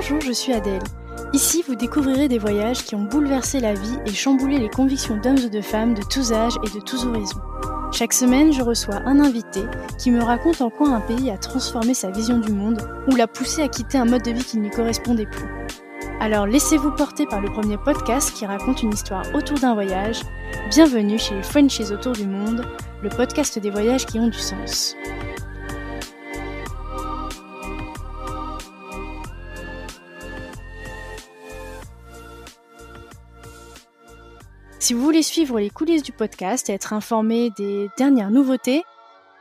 Bonjour, je suis Adèle. Ici, vous découvrirez des voyages qui ont bouleversé la vie et chamboulé les convictions d'hommes et de femmes de tous âges et de tous horizons. Chaque semaine, je reçois un invité qui me raconte en quoi un pays a transformé sa vision du monde ou l'a poussé à quitter un mode de vie qui ne lui correspondait plus. Alors laissez-vous porter par le premier podcast qui raconte une histoire autour d'un voyage. Bienvenue chez les Frenchies autour du monde, le podcast des voyages qui ont du sens. Si vous voulez suivre les coulisses du podcast et être informé des dernières nouveautés,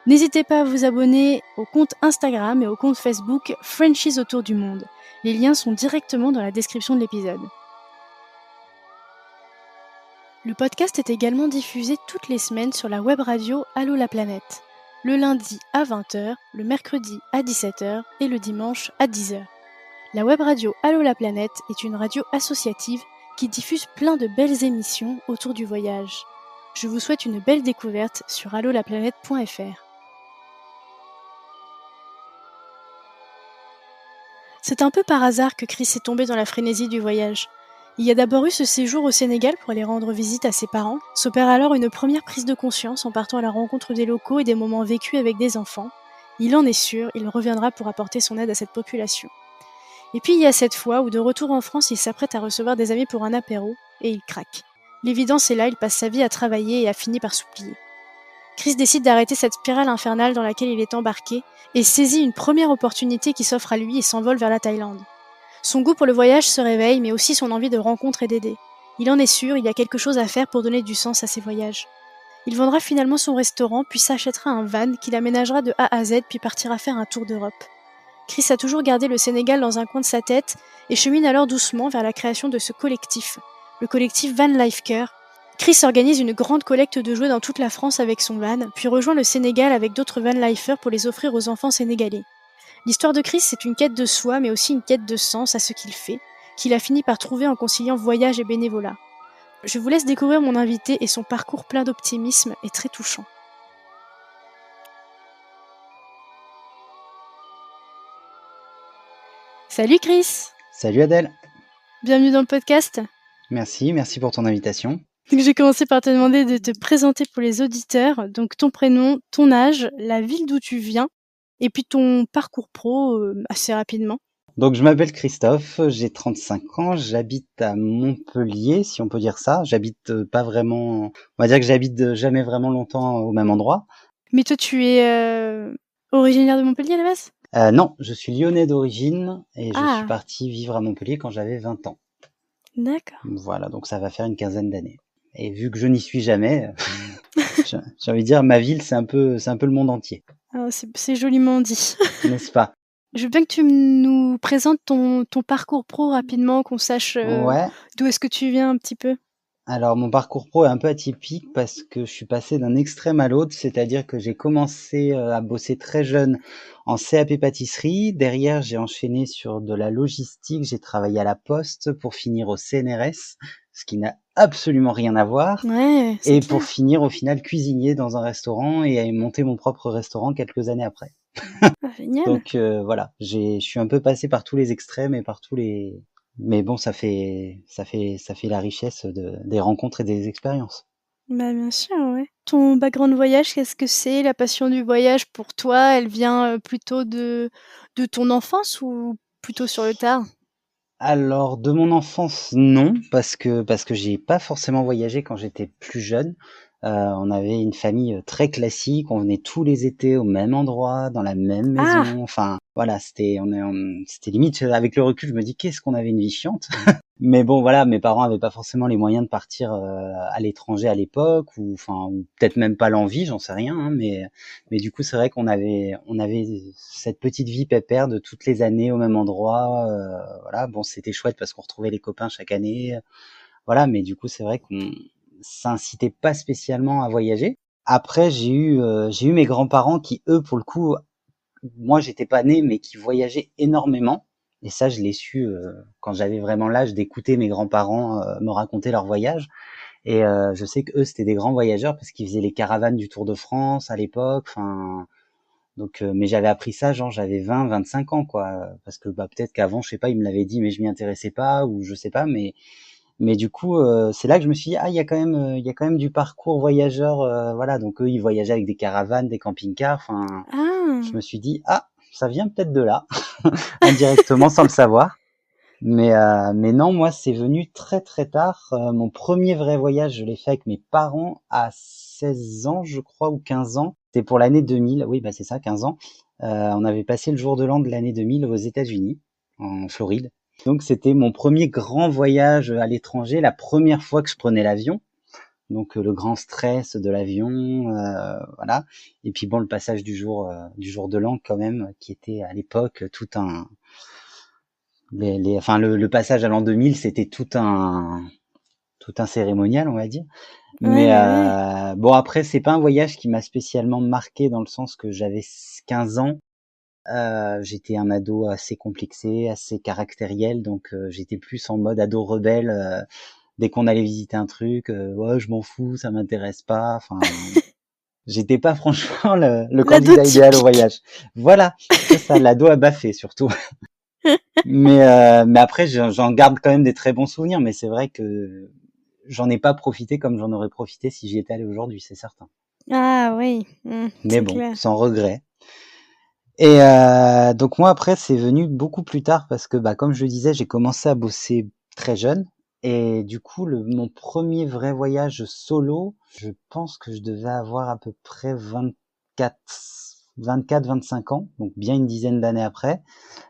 n'hésitez pas à vous abonner au compte Instagram et au compte Facebook Frenchies autour du monde. Les liens sont directement dans la description de l'épisode. Le podcast est également diffusé toutes les semaines sur la web radio Allô la planète, le lundi à 20h, le mercredi à 17h et le dimanche à 10h. La web radio Allô la planète est une radio associative qui diffuse plein de belles émissions autour du voyage. Je vous souhaite une belle découverte sur allolaplanète.fr. C'est un peu par hasard que Chris est tombé dans la frénésie du voyage. Il y a d'abord eu ce séjour au Sénégal pour aller rendre visite à ses parents. S'opère alors une première prise de conscience en partant à la rencontre des locaux et des moments vécus avec des enfants. Il en est sûr, il reviendra pour apporter son aide à cette population. Et puis il y a cette fois où de retour en France, il s'apprête à recevoir des amis pour un apéro, et il craque. L'évidence est là, il passe sa vie à travailler et a fini par s'oublier. Chris décide d'arrêter cette spirale infernale dans laquelle il est embarqué, et saisit une première opportunité qui s'offre à lui et s'envole vers la Thaïlande. Son goût pour le voyage se réveille, mais aussi son envie de rencontre et d'aider. Il en est sûr, il y a quelque chose à faire pour donner du sens à ses voyages. Il vendra finalement son restaurant, puis s'achètera un van qu'il aménagera de A à Z, puis partira faire un tour d'Europe. Chris a toujours gardé le Sénégal dans un coin de sa tête et chemine alors doucement vers la création de ce collectif, le collectif Van Life Care. Chris organise une grande collecte de jouets dans toute la France avec son van, puis rejoint le Sénégal avec d'autres van lifers pour les offrir aux enfants sénégalais. L'histoire de Chris, c'est une quête de soi, mais aussi une quête de sens à ce qu'il fait, qu'il a fini par trouver en conciliant voyage et bénévolat. Je vous laisse découvrir mon invité et son parcours plein d'optimisme et très touchant. Salut Chris! Salut Adèle. Bienvenue dans le podcast. Merci pour ton invitation. Donc, j'ai commencé par te demander de te présenter pour les auditeurs. Donc ton prénom, ton âge, la ville d'où tu viens, et puis ton parcours pro assez rapidement. Donc je m'appelle Christophe, j'ai 35 ans, j'habite à Montpellier, si on peut dire ça. J'habite pas vraiment, on va dire que j'habite jamais vraiment longtemps au même endroit. Mais toi tu es originaire de Montpellier à la base ? Non, je suis lyonnais d'origine et je Ah. suis parti vivre à Montpellier quand j'avais 20 ans. D'accord. Voilà, donc ça va faire une quinzaine d'années. Et vu que je n'y suis jamais, j'ai envie de dire ma ville c'est un peu le monde entier. Ah, c'est joliment dit. N'est-ce pas? Je veux bien que tu nous présentes ton parcours pro rapidement, qu'on sache Ouais. d'où est-ce que tu viens un petit peu. Alors mon parcours pro est un peu atypique parce que je suis passé d'un extrême à l'autre, c'est-à-dire que j'ai commencé à bosser très jeune en CAP pâtisserie, derrière j'ai enchaîné sur de la logistique, j'ai travaillé à la poste pour finir au CNRS, ce qui n'a absolument rien à voir, Ouais, c'est et clair. pour finir au final cuisinier dans un restaurant et monter mon propre restaurant quelques années après. Ah, génial. Donc voilà, je suis un peu passé par tous les extrêmes et par tous les... Mais bon, ça fait la richesse des rencontres et des expériences. Bah bien sûr, ouais. Ton background voyage, qu'est-ce que c'est? La passion du voyage pour toi, elle vient plutôt de ton enfance ou plutôt sur le tard? Alors, de mon enfance, non, parce que j'ai pas forcément voyagé quand j'étais plus jeune. On avait une famille très classique, on venait tous les étés au même endroit, dans la même Ah! maison. Enfin, voilà, c'était c'était limite avec le recul, je me dis qu'est-ce qu'on avait une vie chiante. Mais bon, voilà, mes parents avaient pas forcément les moyens de partir à l'étranger à l'époque, ou peut-être même pas l'envie, j'en sais rien. Hein, mais du coup, c'est vrai qu'on avait cette petite vie pépère de toutes les années au même endroit. Voilà, bon, c'était chouette parce qu'on retrouvait les copains chaque année. Voilà, mais du coup, c'est vrai qu'on ça incitait pas spécialement à voyager. Après, j'ai eu mes grands-parents qui, eux, pour le coup, moi, j'étais pas né, mais qui voyageaient énormément. Et ça, je l'ai su quand j'avais vraiment l'âge d'écouter mes grands-parents me raconter leurs voyages. Et je sais que eux, c'était des grands voyageurs parce qu'ils faisaient les caravanes du Tour de France à l'époque. Enfin, Donc, mais j'avais appris ça, genre j'avais 25 ans, quoi, parce que bah peut-être qu'avant, je sais pas, il me l'avait dit, mais je m'y intéressais pas ou je sais pas, mais du coup, c'est là que je me suis dit ah il y a quand même du parcours voyageur, voilà. Donc eux, ils voyageaient avec des caravanes, des camping-cars. Enfin, je Ah! me suis dit ah ça vient peut-être de là, indirectement sans le savoir. Mais non, moi c'est venu très très tard. Mon premier vrai voyage, je l'ai fait avec mes parents à 16 ans, je crois, ou 15 ans. C'était pour l'année 2000. Oui, bah c'est ça, 15 ans. On avait passé le jour de l'an de l'année 2000 aux États-Unis, en Floride. Donc c'était mon premier grand voyage à l'étranger, la première fois que je prenais l'avion. Donc le grand stress de l'avion, voilà. Et puis bon, le passage du jour de l'an quand même, qui était à l'époque tout un enfin le passage à l'an 2000, c'était tout un cérémonial, on va dire. Mais Ouais. bon, après c'est pas un voyage qui m'a spécialement marqué dans le sens que j'avais 15 ans. J'étais un ado assez complexé, assez caractériel, donc j'étais plus en mode ado rebelle. Dès qu'on allait visiter un truc, ouais, je m'en fous, ça m'intéresse pas. Enfin, j'étais pas franchement le L'ado candidat idéal au typique. voyage. Voilà, c'est ça, l'ado à baffer surtout. Mais après, j'en garde quand même des très bons souvenirs. Mais c'est vrai que j'en ai pas profité comme j'en aurais profité si j'y étais allé aujourd'hui, c'est certain. Ah oui, Mais c'est bon, clair. sans regret. Et donc moi après c'est venu beaucoup plus tard parce que bah comme je le disais j'ai commencé à bosser très jeune et du coup mon premier vrai voyage solo je pense que je devais avoir à peu près 25 ans donc bien une dizaine d'années après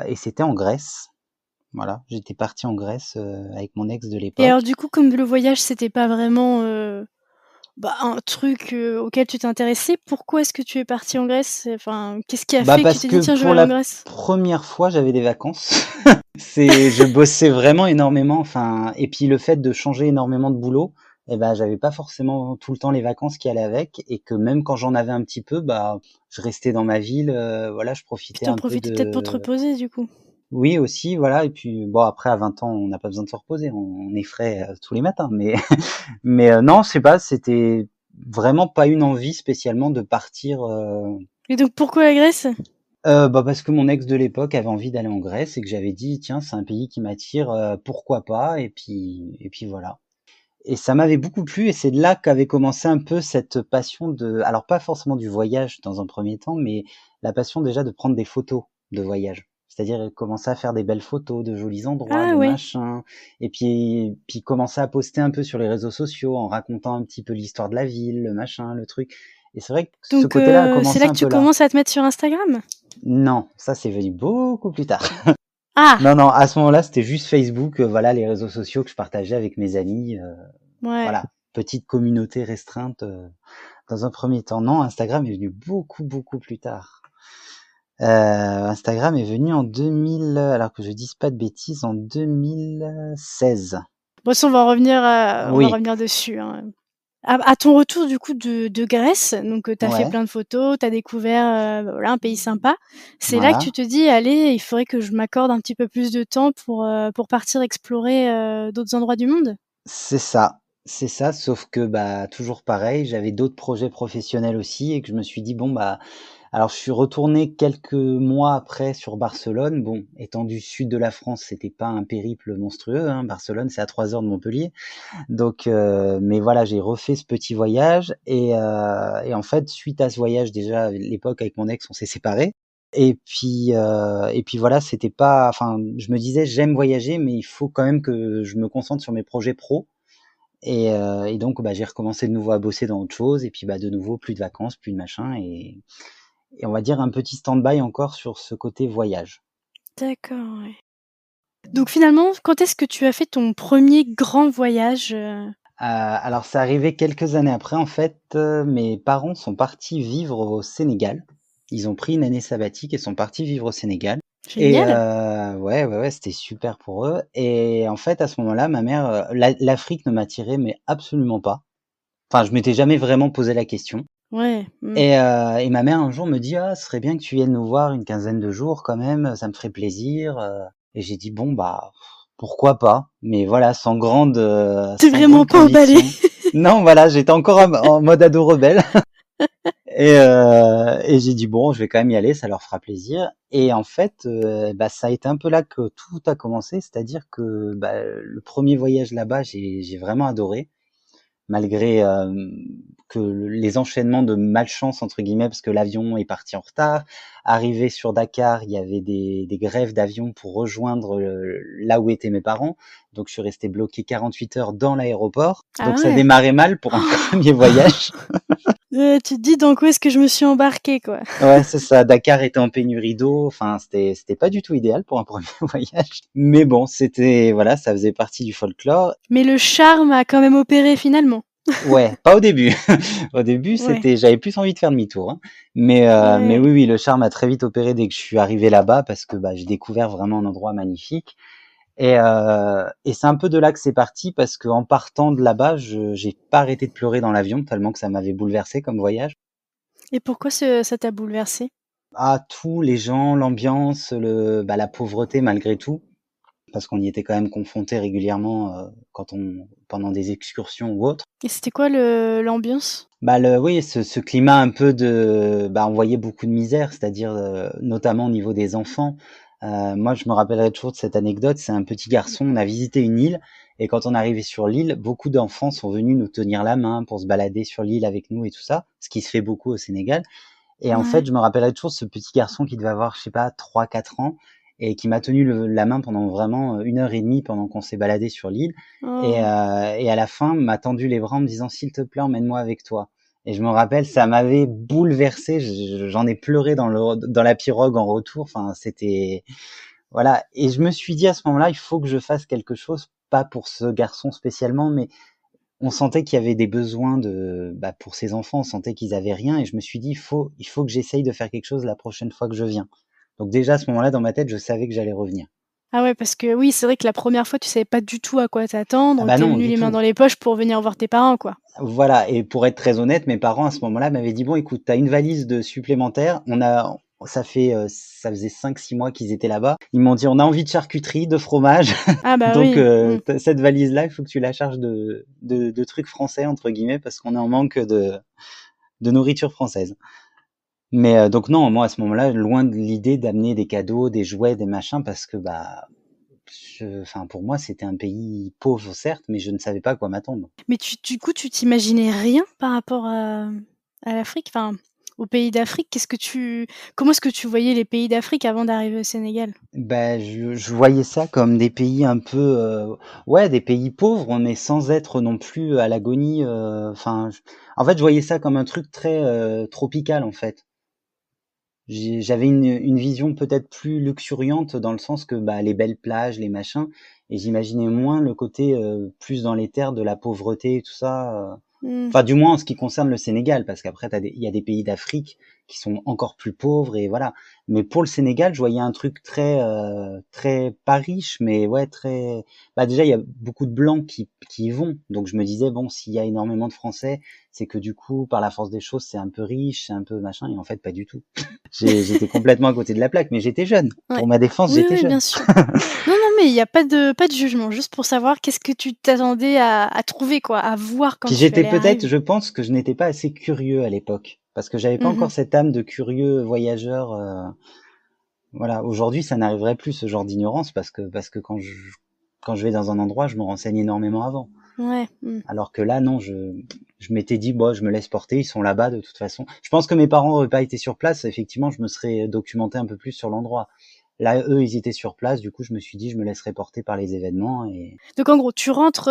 et c'était en Grèce. Voilà, j'étais parti en Grèce avec mon ex de Et alors l'époque. du coup, comme le voyage, c'était pas vraiment, bah, un truc, auquel tu t'intéressais, pourquoi est-ce que tu es parti en Grèce? Enfin, qu'est-ce qui a Bah fait que tu parce t'es dit: que «Tiens, je vais pour aller en la Grèce»? première fois j'avais des vacances. Je bossais vraiment énormément, enfin, et puis le fait de changer énormément de boulot, eh ben, j'avais pas forcément tout le temps les vacances qui allaient avec, et que même quand j'en avais un petit peu, bah, je restais dans ma ville, voilà, je Puis profitais tu en un peu profitais peut-être pour te de, reposer du coup? oui aussi, voilà, et puis bon après à 20 ans, on n'a pas besoin de se reposer, on est frais tous les matins, mais non, je sais pas, c'était vraiment pas une envie spécialement de partir. Et donc pourquoi la Grèce? Bah, parce que mon ex de l'époque avait envie d'aller en Grèce et que j'avais dit: «Tiens, c'est un pays qui m'attire, pourquoi pas?» Et puis voilà. Et ça m'avait beaucoup plu et c'est là qu'avait commencé un peu cette passion de, alors pas forcément du voyage dans un premier temps, mais la passion déjà de prendre des photos de voyage. C'est-à-dire, commencer à faire des belles photos de jolis endroits, Ah de ouais, machins, et puis commencer à poster un peu sur les réseaux sociaux en racontant un petit peu l'histoire de la ville, le machin, le truc. Et c'est vrai que ce donc côté-là a c'est commencé là que un tu peu là. commences à te mettre sur Instagram? Non, ça c'est venu beaucoup plus tard. Ah! Non, non, à ce moment-là, c'était juste Facebook, voilà, les réseaux sociaux que je partageais avec mes amis, Ouais. voilà, petite communauté restreinte, dans un premier temps. Non, Instagram est venu beaucoup, beaucoup plus tard. Instagram est venu en 2000, alors que je dise pas de bêtises, en 2016. Bon ça on va Oui, revenir dessus, hein. À ton retour du coup de Grèce, donc tu as fait ouais, plein de photos, tu as découvert, voilà un pays sympa. C'est là que tu voilà. te dis: «Allez, il faudrait que je m'accorde un petit peu plus de temps pour partir explorer, d'autres endroits du monde»? C'est ça, sauf que, bah, toujours pareil, j'avais d'autres projets professionnels aussi et que je me suis dit: «Bon, bah». Alors je suis retourné quelques mois après sur Barcelone. Bon, étant du sud de la France, c'était pas un périple monstrueux, hein. Barcelone, c'est à 3 heures de Montpellier. Donc, mais voilà, j'ai refait ce petit voyage et en fait, suite à ce voyage, déjà à l'époque avec mon ex, on s'est séparés. Et puis voilà, c'était pas, enfin, je me disais: «J'aime voyager, mais il faut quand même que je me concentre sur mes projets pro». Et donc, bah, j'ai recommencé de nouveau à bosser dans autre chose et puis, bah, de nouveau plus de vacances, plus de machin et on va dire un petit stand-by encore sur ce côté voyage. D'accord, ouais. Donc finalement, quand est-ce que tu as fait ton premier grand voyage, Alors c'est arrivé quelques années après en fait, mes parents sont partis vivre au Sénégal. Ils ont pris une année sabbatique et sont partis vivre au Sénégal et Génial! ouais, ouais, ouais, c'était super pour eux et en fait à ce moment-là, ma mère, l'Afrique ne m'attirait mais absolument pas. Enfin, je m'étais jamais vraiment posé la question. Ouais, Et ma mère un jour me dit: «Ah, ce serait bien que tu viennes nous voir une quinzaine de jours quand même, ça me ferait plaisir», et j'ai dit: «Bon, bah, pourquoi pas?» Mais voilà, Tu sans vraiment grande pas emballé? conviction. Non, voilà, j'étais encore en mode ado rebelle Et j'ai dit bon, je vais quand même y aller, ça leur fera plaisir. Et en fait, ça a été un peu là que tout a commencé, c'est-à-dire que le premier voyage là-bas, j'ai vraiment adoré, malgré que les enchaînements de malchance entre guillemets, parce que l'avion est parti en retard. Arrivé sur Dakar, il y avait des grèves d'avion pour rejoindre là où étaient mes parents, donc je suis resté bloqué 48 heures dans l'aéroport. Ah Donc ça ouais. démarrait mal pour un premier voyage. Tu te dis dans quoi est-ce que je me suis embarquée, quoi. Ouais, c'est ça. Dakar était en pénurie d'eau. Enfin, c'était pas du tout idéal pour un premier voyage. Mais bon, voilà, ça faisait partie du folklore. Mais le charme a quand même opéré finalement. Ouais, pas au début. Au début, Ouais, j'avais plus envie de faire demi-tour, hein. Mais ouais. oui, le charme a très vite opéré dès que je suis arrivé là-bas parce que j'ai découvert vraiment un endroit magnifique. Et c'est un peu de là que c'est parti parce qu'en partant de là-bas, j'ai pas arrêté de pleurer dans l'avion tellement que ça m'avait bouleversé comme voyage. Et pourquoi ça t'a bouleversée? Ah, tous les gens, l'ambiance, la pauvreté malgré tout, parce qu'on y était quand même confronté régulièrement pendant des excursions ou autres. Et c'était quoi l'ambiance? Oui, ce climat un peu on voyait beaucoup de misère, c'est-à-dire notamment au niveau des enfants. Moi, je me rappellerai toujours de cette anecdote. C'est un petit garçon. On a visité une île et quand on est arrivé sur l'île, beaucoup d'enfants sont venus nous tenir la main pour se balader sur l'île avec nous et tout ça, ce qui se fait beaucoup au Sénégal. Et en fait, Ouais. je me rappellerai toujours ce petit garçon qui devait avoir, je sais pas, 3, 4 ans et qui m'a tenu la main pendant vraiment 1 heure et demie pendant qu'on s'est baladé sur l'île. Et, Oh. euh, et à la fin, m'a tendu les bras en me disant, s'il te plaît, emmène-moi avec toi. Et je me rappelle, ça m'avait bouleversé. J'en ai pleuré dans la pirogue en retour. Enfin, c'était, voilà. Et je me suis dit à ce moment-là, il faut que je fasse quelque chose, pas pour ce garçon spécialement, mais on sentait qu'il y avait des besoins pour ces enfants, on sentait qu'ils avaient rien et je me suis dit il faut que j'essaye de faire quelque chose la prochaine fois que je viens. Donc déjà à ce moment-là dans ma tête, je savais que j'allais revenir. Ah ouais, parce que oui, c'est vrai que la première fois, tu savais pas du tout à quoi Ah t'attendre. bah Tu non, venu du les mains tout. dans les poches pour venir voir tes parents, quoi. Voilà, et pour être très honnête, mes parents à ce moment-là m'avaient dit bon écoute, tu as une valise de supplémentaire, ça faisait 5, 6 mois qu'ils étaient là-bas. Ils m'ont dit on a envie de charcuterie, de fromage. Ah bah Donc oui. Mmh. cette valise-là, il faut que tu la charges de trucs français entre guillemets parce qu'on est en manque de nourriture française. Mais donc non, moi à ce moment-là, loin de l'idée d'amener des cadeaux, des jouets, des machins, parce que pour moi c'était un pays pauvre certes, mais je ne savais pas à quoi m'attendre. Mais du coup, tu t'imaginais rien par rapport à l'Afrique? Enfin, aux pays d'Afrique? Comment est-ce que tu voyais les pays d'Afrique avant d'arriver au Sénégal? Je voyais ça comme des pays un peu, ouais, des pays pauvres, mais sans être non plus à l'agonie. En fait, je voyais ça comme un truc très tropical en fait. J'avais une vision peut-être plus luxuriante dans le sens que les belles plages, les machins, et j'imaginais moins le côté plus dans les terres de la pauvreté et tout ça. Mmh. Enfin, du moins en ce qui concerne le Sénégal, parce qu'après il y a des pays d'Afrique qui sont encore plus pauvres et voilà. Mais pour le Sénégal, je voyais un truc très pas riche, mais ouais très. Déjà il y a beaucoup de blancs qui y vont, donc je me disais bon s'il y a énormément de Français, c'est que du coup par la force des choses c'est un peu riche, c'est un peu machin, et en fait pas du tout. J'étais complètement à côté de la plaque, mais j'étais jeune. Ouais. Pour ma défense, Oui, j'étais oui, jeune. bien sûr. Non, non, mais il y a pas de jugement, juste pour savoir qu'est-ce que tu t'attendais à trouver, quoi, à voir quand Puis tu j'étais allais peut-être, arriver. je pense que je n'étais pas assez curieux à l'époque, parce que j'avais pas Mmh. encore cette âme de curieux voyageur. Voilà, aujourd'hui, ça n'arriverait plus ce genre d'ignorance parce que quand je vais dans un endroit, je me renseigne énormément avant. Ouais. Mmh. Alors que là, non, je m'étais dit, bon, je me laisse porter, ils sont là-bas de toute façon. Je pense que mes parents n'auraient pas été sur place, effectivement, je me serais documenté un peu plus sur l'endroit. Là, eux, ils étaient sur place, du coup, je me suis dit, je me laisserai porter par les événements et Donc en gros, tu rentres,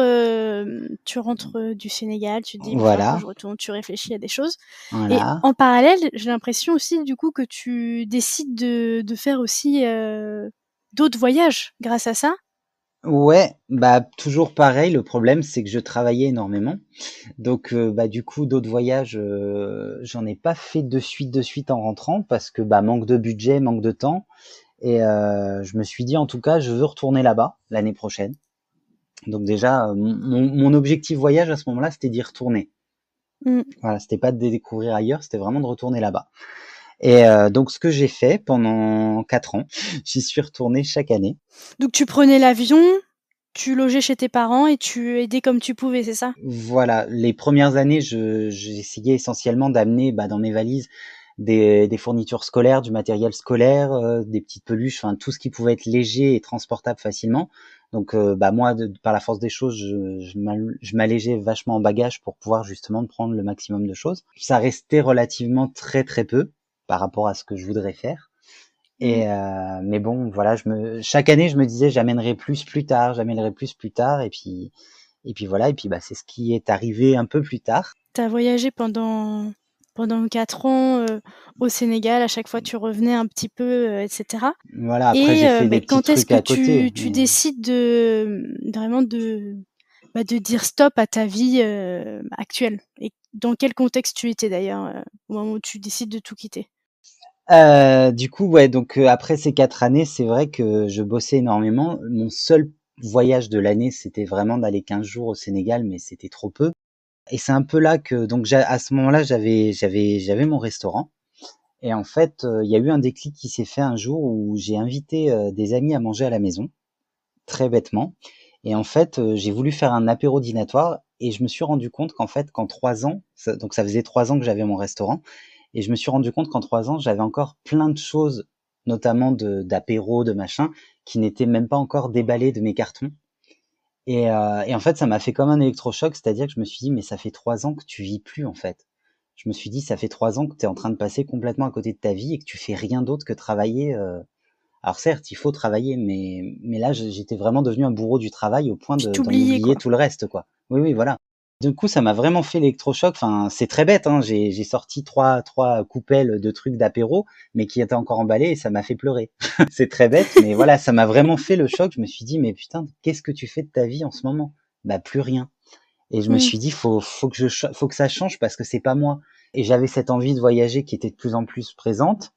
du Sénégal, tu te dis: «Il va falloir que voilà, je retourne», tu réfléchis à des choses et voilà. en parallèle, j'ai l'impression aussi du coup que tu décides de faire aussi, d'autres voyages grâce à ça? Ouais, toujours pareil, le problème, c'est que je travaillais énormément. Donc, du coup, d'autres voyages, j'en ai pas fait de suite en rentrant parce que, manque de budget, manque de temps. Et je me suis dit, en tout cas, je veux retourner là-bas l'année prochaine. Donc déjà, mon objectif voyage à ce moment-là, c'était d'y retourner. Mmh. Voilà, c'était pas de découvrir ailleurs, c'était vraiment de retourner là-bas. Et donc, ce que j'ai fait pendant 4 ans, j'y suis retourné chaque année. Donc tu prenais l'avion tu logeais chez tes parents et tu aidais comme tu pouvais, c'est ça? Voilà, les premières années, j'essayais essentiellement d'amener, dans mes valises des fournitures scolaires, du matériel scolaire, des petites peluches, enfin tout ce qui pouvait être léger et transportable facilement. Donc moi, par la force des choses, je m'allégeais vachement en bagage pour pouvoir justement prendre le maximum de choses. Ça restait relativement très très peu par rapport à ce que je voudrais faire. Mmh. Mais bon, voilà, chaque année, je me disais, j'amènerai plus tard, et puis voilà, et puis c'est ce qui est arrivé un peu plus tard. Tu as voyagé pendant 4 ans, au Sénégal, à chaque fois tu revenais un petit peu, et cetera. Voilà, après Et j'ai fait des petits quand est-ce trucs que à côté, tu mais décides vraiment de dire stop à ta vie, actuelle? Et dans quel contexte tu étais d'ailleurs, au moment où tu décides de tout quitter? du coup, ouais, donc après ces 4 années, c'est vrai que je bossais énormément. Mon seul voyage de l'année, c'était vraiment d'aller 15 jours au Sénégal, mais c'était trop peu. Et c'est un peu là que donc à ce moment-là, j'avais mon restaurant. Et en fait, il y a eu un déclic qui s'est fait un jour où j'ai invité des amis à manger à la maison, très bêtement. Et en fait, j'ai voulu faire un apéro dînatoire et je me suis rendu compte qu'en fait, qu'en 3 ans, donc ça faisait 3 ans que j'avais mon restaurant, et je me suis rendu compte qu'en 3 ans, j'avais encore plein de choses, notamment d'apéro, de machin, qui n'étaient même pas encore déballées de mes cartons. Et en fait, ça m'a fait comme un électrochoc, c'est-à-dire que je me suis dit, mais ça fait 3 ans que tu vis plus en fait. Je me suis dit, ça fait 3 ans que tu es en train de passer complètement à côté de ta vie et que tu fais rien d'autre que travailler. Alors certes, il faut travailler, mais là, j'étais vraiment devenu un bourreau du travail au point Tu d'en t'oubliais, oublier quoi. tout le reste, quoi. Oui, oui, voilà. Du coup, ça m'a vraiment fait l'électrochoc. Enfin, c'est très bête, hein. J'ai sorti trois coupelles de trucs d'apéro, mais qui étaient encore emballés et ça m'a fait pleurer. C'est très bête, mais voilà, ça m'a vraiment fait le choc. Je me suis dit, mais putain, qu'est-ce que tu fais de ta vie en ce moment? Bah, plus rien. Et je me Mmh. suis dit, faut que ça change parce que c'est pas moi. Et j'avais cette envie de voyager qui était de plus en plus présente.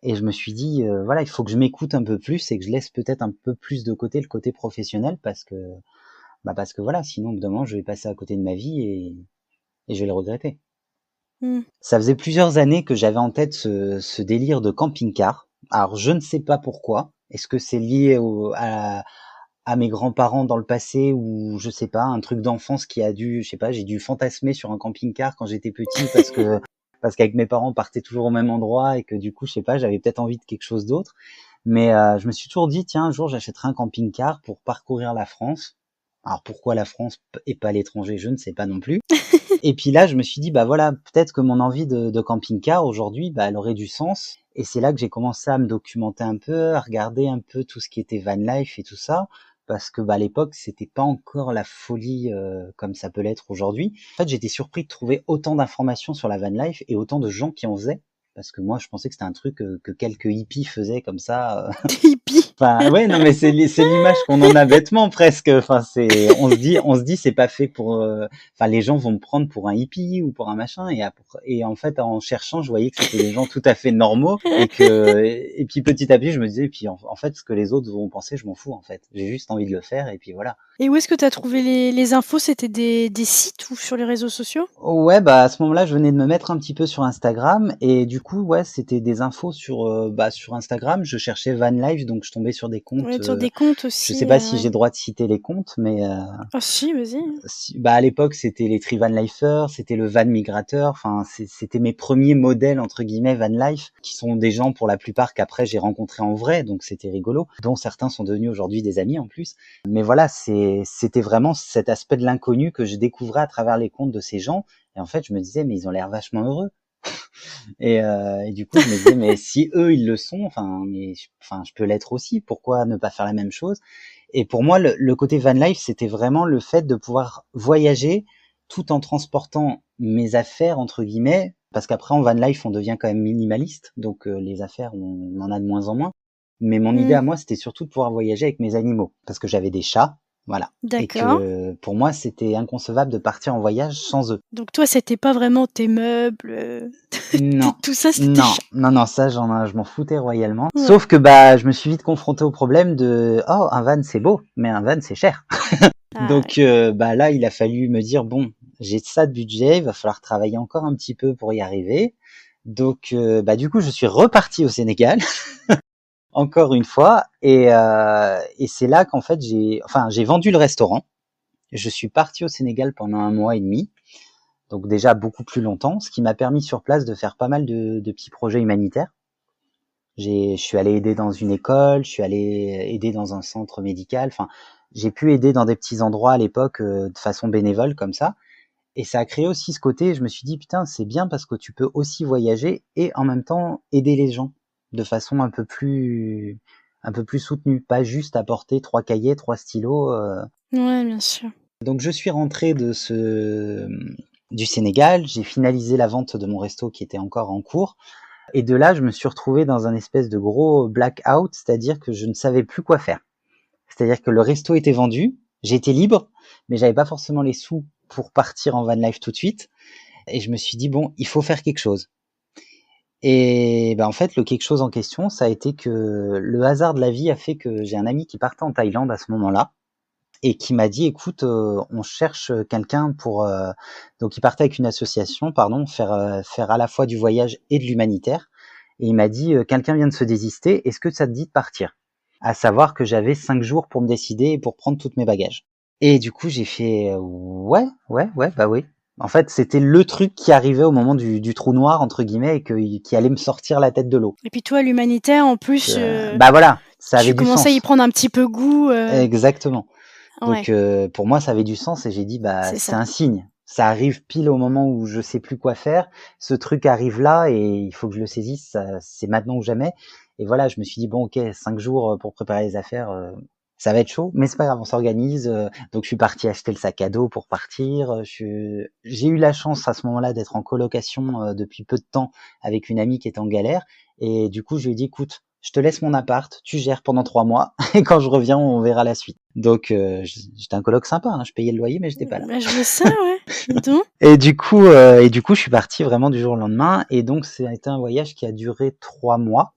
Et je me suis dit, voilà, il faut que je m'écoute un peu plus et que je laisse peut-être un peu plus de côté le côté professionnel parce que voilà, sinon, demain, je vais passer à côté de ma vie et je vais le regretter. Mmh. Ça faisait plusieurs années que j'avais en tête ce délire de camping-car. Alors, je ne sais pas pourquoi. Est-ce que c'est lié à mes grands-parents dans le passé ou je sais pas, un truc d'enfance qui a dû, je sais pas, j'ai dû fantasmer sur un camping-car quand j'étais petit parce qu'avec mes parents on partait toujours au même endroit et que du coup, je sais pas, j'avais peut-être envie de quelque chose d'autre. Mais je me suis toujours dit, tiens, un jour j'achèterai un camping-car pour parcourir la France. Alors pourquoi la France et pas l'étranger, je ne sais pas non plus. Et puis là, je me suis dit, bah voilà, peut-être que mon envie de camping-car aujourd'hui, elle aurait du sens. Et c'est là que j'ai commencé à me documenter un peu, à regarder un peu tout ce qui était van life et tout ça, parce que à l'époque, c'était pas encore la folie comme ça peut l'être aujourd'hui. En fait, j'étais surpris de trouver autant d'informations sur la van life et autant de gens qui en faisaient, parce que moi, je pensais que c'était un truc que quelques hippies faisaient comme ça. Des hippies. Enfin, ouais, non, mais c'est l'image qu'on en a bêtement presque. Enfin, on se dit, c'est pas fait pour. Enfin, les gens vont me prendre pour un hippie ou pour un machin, et en fait, en cherchant, je voyais que c'était des gens tout à fait normaux, et puis petit à petit, je me disais, et puis en fait, ce que les autres vont penser, je m'en fous en fait. J'ai juste envie de le faire, et puis voilà. Et où est-ce que tu as trouvé les infos? C'était des sites ou sur les réseaux sociaux? Ouais, à ce moment-là, je venais de me mettre un petit peu sur Instagram et du coup, ouais, c'était des infos sur Instagram. Je cherchais Van Life, donc je tombais sur des comptes. Ouais, sur des comptes Je sais aussi, pas si ouais. j'ai le droit de citer les comptes, mais Ah si, vas-y. à l'époque, c'était les Tri Van Lifers, c'était le Van Migrateur. Enfin, c'était mes premiers modèles entre guillemets Van Life, qui sont des gens pour la plupart qu'après j'ai rencontrés en vrai, donc c'était rigolo. Dont certains sont devenus aujourd'hui des amis en plus. Mais voilà, c'était vraiment cet aspect de l'inconnu que je découvrais à travers les comptes de ces gens. Et en fait, je me disais, mais ils ont l'air vachement heureux. Et du coup, je me disais, mais si eux, ils le sont, enfin, je peux l'être aussi. Pourquoi ne pas faire la même chose? Et pour moi, le côté van life, c'était vraiment le fait de pouvoir voyager tout en transportant mes affaires, entre guillemets, parce qu'après, en van life, on devient quand même minimaliste. Donc, les affaires, on en a de moins en moins. Mais mon idée Mmh. à moi, c'était surtout de pouvoir voyager avec mes animaux, parce que j'avais des chats, voilà. Et D'accord. que pour moi, c'était inconcevable de partir en voyage sans eux. Donc toi, c'était pas vraiment tes meubles, Non, tout ça, c'était tes non, chats? non, non, ça, je m'en foutais royalement. Ouais. Sauf que je me suis vite confronté au problème de, oh, un van c'est beau, mais un van c'est cher. Ah ouais. Donc là, il a fallu me dire, bon, j'ai ça de budget, il va falloir travailler encore un petit peu pour y arriver. Donc du coup, je suis reparti au Sénégal encore une fois. Et c'est là qu'en fait j'ai vendu le restaurant. Je suis parti au Sénégal pendant 1 mois et demi. Donc déjà beaucoup plus longtemps, ce qui m'a permis sur place de faire pas mal de petits projets humanitaires. Je suis allé aider dans une école, je suis allé aider dans un centre médical. Enfin, j'ai pu aider dans des petits endroits à l'époque de façon bénévole comme ça. Et ça a créé aussi ce côté, je me suis dit, putain, c'est bien parce que tu peux aussi voyager et en même temps aider les gens de façon un peu plus soutenue, pas juste apporter 3 cahiers, 3 stylos. Ouais, bien sûr. Donc je suis rentré du Sénégal, j'ai finalisé la vente de mon resto qui était encore en cours. Et de là, je me suis retrouvé dans un espèce de gros blackout, c'est-à-dire que je ne savais plus quoi faire. C'est-à-dire que le resto était vendu, j'étais libre, mais j'avais pas forcément les sous pour partir en van life tout de suite. Et je me suis dit, bon, il faut faire quelque chose. Et ben, en fait, le quelque chose en question, ça a été que le hasard de la vie a fait que j'ai un ami qui partait en Thaïlande à ce moment-là et qui m'a dit, écoute, on cherche quelqu'un pour... Donc, il partait avec une association, pardon, faire à la fois du voyage et de l'humanitaire. Et il m'a dit, quelqu'un vient de se désister, est-ce que ça te dit de partir? À savoir que j'avais 5 jours pour me décider et pour prendre tous mes bagages. Et du coup, j'ai fait ouais, bah oui. En fait, c'était le truc qui arrivait au moment du trou noir entre guillemets et qui allait me sortir la tête de l'eau. Et puis toi, l'humanitaire, en plus, Bah voilà, ça avait tu du commençais à y sens. prendre un petit peu goût. Exactement. Ouais, Donc pour moi, ça avait du sens et j'ai dit bah c'est c'est ça. un signe. Ça arrive pile au moment où je sais plus quoi faire. Ce truc arrive là et il faut que je le saisisse. C'est maintenant ou jamais. Et voilà, je me suis dit bon ok, 5 jours pour préparer les affaires, ça va être chaud, mais c'est pas grave, on s'organise. Donc je suis parti acheter le sac à dos pour partir. J'ai eu la chance à ce moment-là d'être en colocation depuis peu de temps avec une amie qui était en galère. Et du coup, je lui ai dit écoute, je te laisse mon appart, tu gères pendant 3 mois et quand je reviens, on verra la suite. Donc j'étais un coloc sympa, hein, je payais le loyer, mais j'étais pas là. Bah, je vois ça, ouais. Dis donc. Et du coup, je suis parti vraiment du jour au lendemain. Et donc, ça a été un voyage qui a duré 3 mois,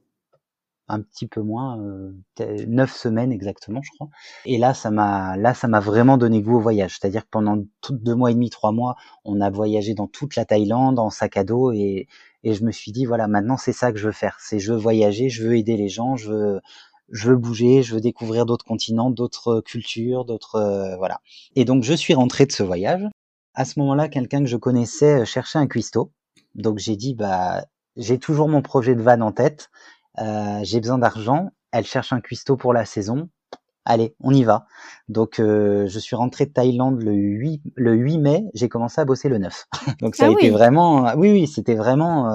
un petit peu moins, 9 semaines exactement, je crois. Et là, ça m'a vraiment donné goût au voyage. C'est-à-dire que pendant 2 mois et demi, 3 mois, on a voyagé dans toute la Thaïlande en sac à dos et je me suis dit, voilà, maintenant, c'est ça que je veux faire. Je veux voyager, je veux aider les gens, je veux bouger, je veux découvrir d'autres continents, d'autres cultures, voilà. Et donc, je suis rentré de ce voyage. À ce moment-là, quelqu'un que je connaissais cherchait un cuistot. Donc, j'ai dit, bah, j'ai toujours mon projet de van en tête. J'ai besoin d'argent. Elle cherche un cuistot pour la saison. Allez, on y va. Donc, je suis rentré de Thaïlande le 8 mai. J'ai commencé à bosser le 9. Donc, ça a Ah été oui, vraiment, oui, c'était vraiment,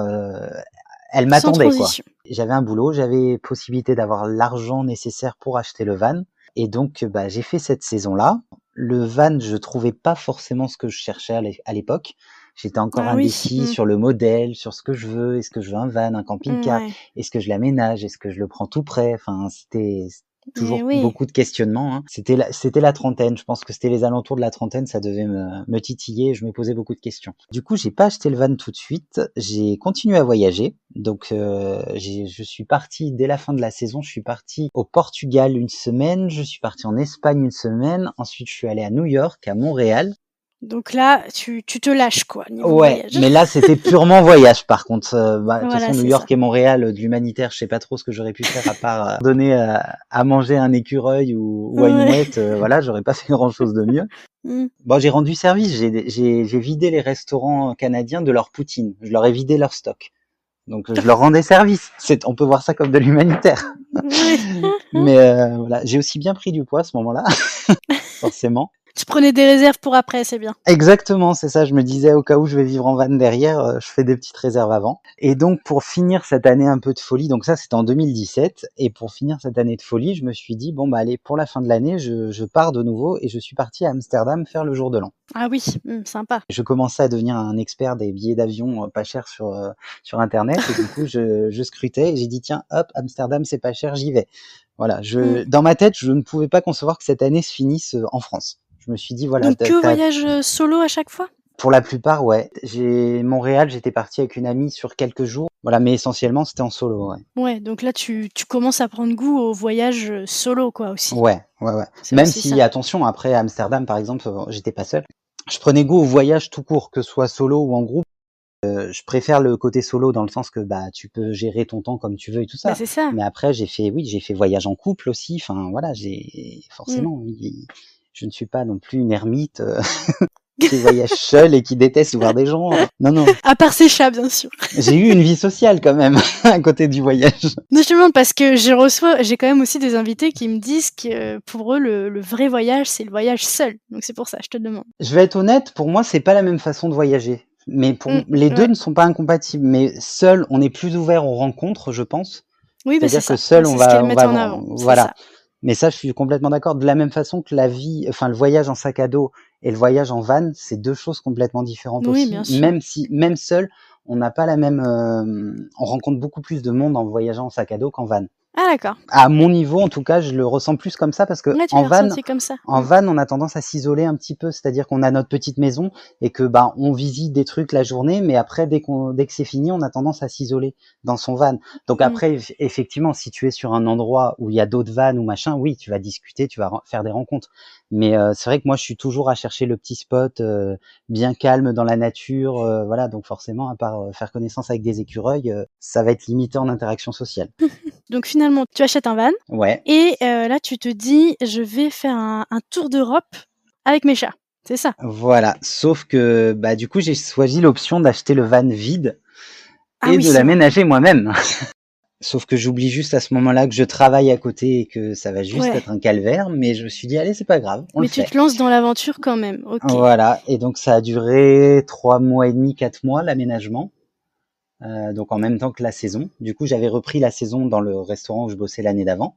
elle sans m'attendait, quoi. transition. J'avais un boulot, j'avais possibilité d'avoir l'argent nécessaire pour acheter le van. Et donc, bah, j'ai fait cette saison-là. Le van, je trouvais pas forcément ce que je cherchais à l'époque. J'étais encore Ah oui. indécis sur le modèle, sur ce que je veux. Est-ce que je veux un van, un camping-car? Ouais. Est-ce que je l'aménage? Est-ce que je le prends tout prêt? Enfin, c'était Mais toujours oui. beaucoup de questionnements, hein. C'était la trentaine. Je pense que c'était les alentours de la trentaine. Ça devait me titiller et je me posais beaucoup de questions. Du coup, j'ai pas acheté le van tout de suite. J'ai continué à voyager. Donc, je suis parti dès la fin de la saison. Je suis parti au Portugal une semaine. Je suis parti en Espagne une semaine. Ensuite, je suis allé à New York, à Montréal. Donc là, tu te lâches, quoi, niveau Ouais, voyage. mais là c'était purement voyage par contre. Bah, de toute Voilà, façon, New c'est ça. York et Montréal, de l'humanitaire, je sais pas trop ce que j'aurais pu faire à part donner à manger à un écureuil ou à une Ouais. mouette. Voilà, j'aurais pas fait grand-chose de mieux. Mmh. Bon, j'ai rendu service. J'ai vidé les restaurants canadiens de leur poutine. Je leur ai vidé leur stock. Donc je leur rendais service. On peut voir ça comme de l'humanitaire. Ouais. Mais voilà, j'ai aussi bien pris du poids à ce moment-là, forcément. Tu prenais des réserves pour après, c'est bien. Exactement, c'est ça. Je me disais, au cas où je vais vivre en van derrière, je fais des petites réserves avant. Et donc, pour finir cette année un peu de folie, donc ça, c'était en 2017. Et pour finir cette année de folie, je me suis dit, bon, bah, allez, pour la fin de l'année, je pars de nouveau et je suis parti à Amsterdam faire le jour de l'an. Ah oui, sympa. Je commençais à devenir un expert des billets d'avion pas chers sur Internet. Et du coup, je scrutais et j'ai dit, tiens, hop, Amsterdam, c'est pas cher, j'y vais. Voilà. Mmh. Dans ma tête, je ne pouvais pas concevoir que cette année se finisse en France. Je me suis dit, voilà, Donc que voyage, solo à chaque fois? pour la plupart, ouais. Montréal, j'étais parti avec une amie sur quelques jours. Voilà, mais essentiellement, c'était en solo, ouais. Ouais, donc là, tu commences à prendre goût au voyage, solo, quoi, aussi. Ouais. C'est Même aussi ça. si, attention, après Amsterdam, par exemple, j'étais pas seul. Je prenais goût au voyage tout court, que ce soit solo ou en groupe. Je préfère le côté solo dans le sens que bah tu peux gérer ton temps comme tu veux et tout Bah, ça. c'est ça. Mais après j'ai fait voyage en couple aussi. Enfin voilà, j'ai Mmh. forcément, je ne suis pas non plus une ermite qui voyage seule et qui déteste voir des gens. Non non, À part ses chats, bien sûr. j'ai eu une vie sociale quand même à côté du voyage. Non, je te demande parce que j'ai quand même aussi des invités qui me disent que pour eux, le vrai voyage, c'est le voyage seul. Donc c'est pour ça, je te demande. Je vais être honnête, pour moi c'est pas la même façon de voyager. Mais pour les deux Ouais. ne sont pas incompatibles. Mais seul, on est plus ouvert aux rencontres, je pense. Oui, bah, c'est C'est-à-dire que ça. seul, C'est ce qu'elles mettent en avant. C'est voilà. ça. Mais ça, je suis complètement d'accord. De la même façon que la vie, enfin, le voyage en sac à dos et le voyage en van, c'est deux choses complètement différentes Oui, aussi. bien sûr. Même seul, on n'a pas la même, on rencontre beaucoup plus de monde en voyageant en sac à dos qu'en van. Ah d'accord. À mon niveau, en tout cas, je le ressens plus comme ça parce que Ouais, tu l'as ressenti comme ça. van, on a tendance à s'isoler un petit peu, c'est-à-dire qu'on a notre petite maison et que bah on visite des trucs la journée, mais après dès que c'est fini, on a tendance à s'isoler dans son van. Donc après, effectivement, si tu es sur un endroit où il y a d'autres vannes ou machin, oui, tu vas discuter, tu vas faire des rencontres. Mais c'est vrai que moi, je suis toujours à chercher le petit spot bien calme dans la nature, voilà. Donc forcément, à part faire connaissance avec des écureuils, ça va être limité en interaction sociale. Donc finalement, tu achètes un van Ouais. et là, tu te dis: «Je vais faire un tour d'Europe avec mes chats». C'est ça? Voilà, sauf que bah du coup j'ai choisi l'option d'acheter le van vide Ah et oui, de c'est vrai. l'aménager moi-même. Sauf que j'oublie juste à ce moment-là que je travaille à côté et que ça va juste Ouais. être un calvaire, mais je me suis dit allez c'est pas grave, on le Mais tu fait. te lances dans l'aventure quand même. OK. Voilà, et donc ça a duré 3 mois et demi, 4 mois l'aménagement, donc en même temps que la saison. Du coup j'avais repris la saison dans le restaurant où je bossais l'année d'avant.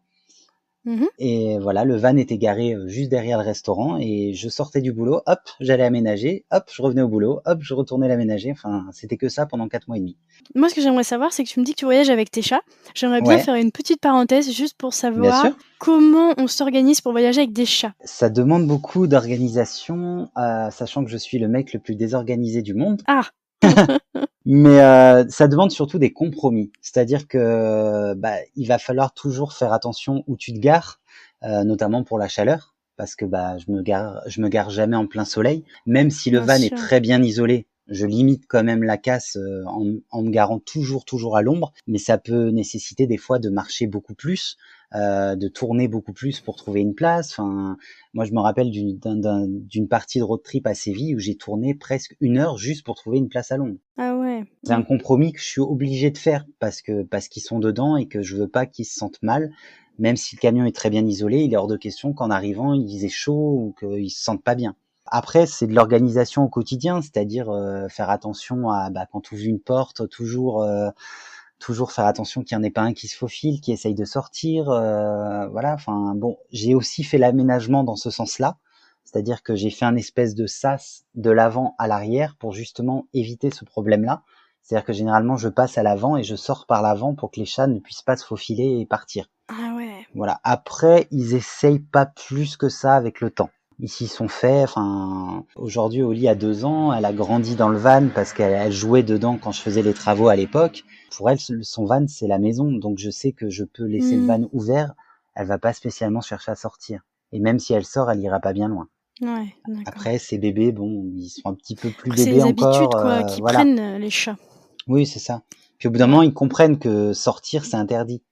Mmh. Et voilà, le van était garé juste derrière le restaurant et je sortais du boulot, hop, j'allais aménager, hop, je revenais au boulot, hop, je retournais l'aménager. Enfin, c'était que ça pendant 4 mois et demi. Moi, ce que j'aimerais savoir, c'est que tu me dis que tu voyages avec tes chats. J'aimerais bien Ouais, faire une petite parenthèse juste pour bien savoir sûr. comment on s'organise pour voyager avec des chats. Ça demande beaucoup d'organisation, sachant que je suis le mec le plus désorganisé du monde. Ah! Mais ça demande surtout des compromis. C'est-à-dire que bah, il va falloir toujours faire attention où tu te gares, notamment pour la chaleur, parce que bah, je me gare jamais en plein soleil. Même si le Bien van est sûr. très bien isolé, je limite quand même la casse en me garant toujours à l'ombre. Mais ça peut nécessiter des fois de marcher beaucoup plus, de tourner beaucoup plus pour trouver une place. Enfin, moi, je me rappelle d'une partie de road trip à Séville où j'ai tourné presque 1 heure juste pour trouver une place à l'ombre. Ah ouais. C'est un compromis que je suis obligé de faire parce qu'ils sont dedans et que je veux pas qu'ils se sentent mal. Même si le camion est très bien isolé, il est hors de question qu'en arrivant, ils aient chaud ou qu'ils se sentent pas bien. Après, c'est de l'organisation au quotidien, c'est-à-dire faire attention à bah, quand tu ouvres une porte, toujours faire attention qu'il n'y en ait pas un qui se faufile, qui essaye de sortir. Voilà. Enfin bon, j'ai aussi fait l'aménagement dans ce sens-là, c'est-à-dire que j'ai fait un espèce de sas de l'avant à l'arrière pour justement éviter ce problème-là. C'est-à-dire que généralement je passe à l'avant et je sors par l'avant pour que les chats ne puissent pas se faufiler et partir. Ah ouais. Voilà. Après, ils essayent pas plus que ça avec le temps. Ils s'y sont faits. Enfin, aujourd'hui, Oli a 2 ans. Elle a grandi dans le van parce qu'elle jouait dedans quand je faisais les travaux à l'époque. Pour elle, son van, c'est la maison. Donc, je sais que je peux laisser le van ouvert. Elle va pas spécialement chercher à sortir. Et même si elle sort, elle ira pas bien loin. Ouais, d'accord. Après, ces bébés, bon, ils sont un petit peu plus Après, c'est bébés les habitudes, encore. quoi, qui Voilà. prennent, les chats. Oui, c'est ça. Puis au bout d'un moment, ils comprennent que sortir, c'est interdit.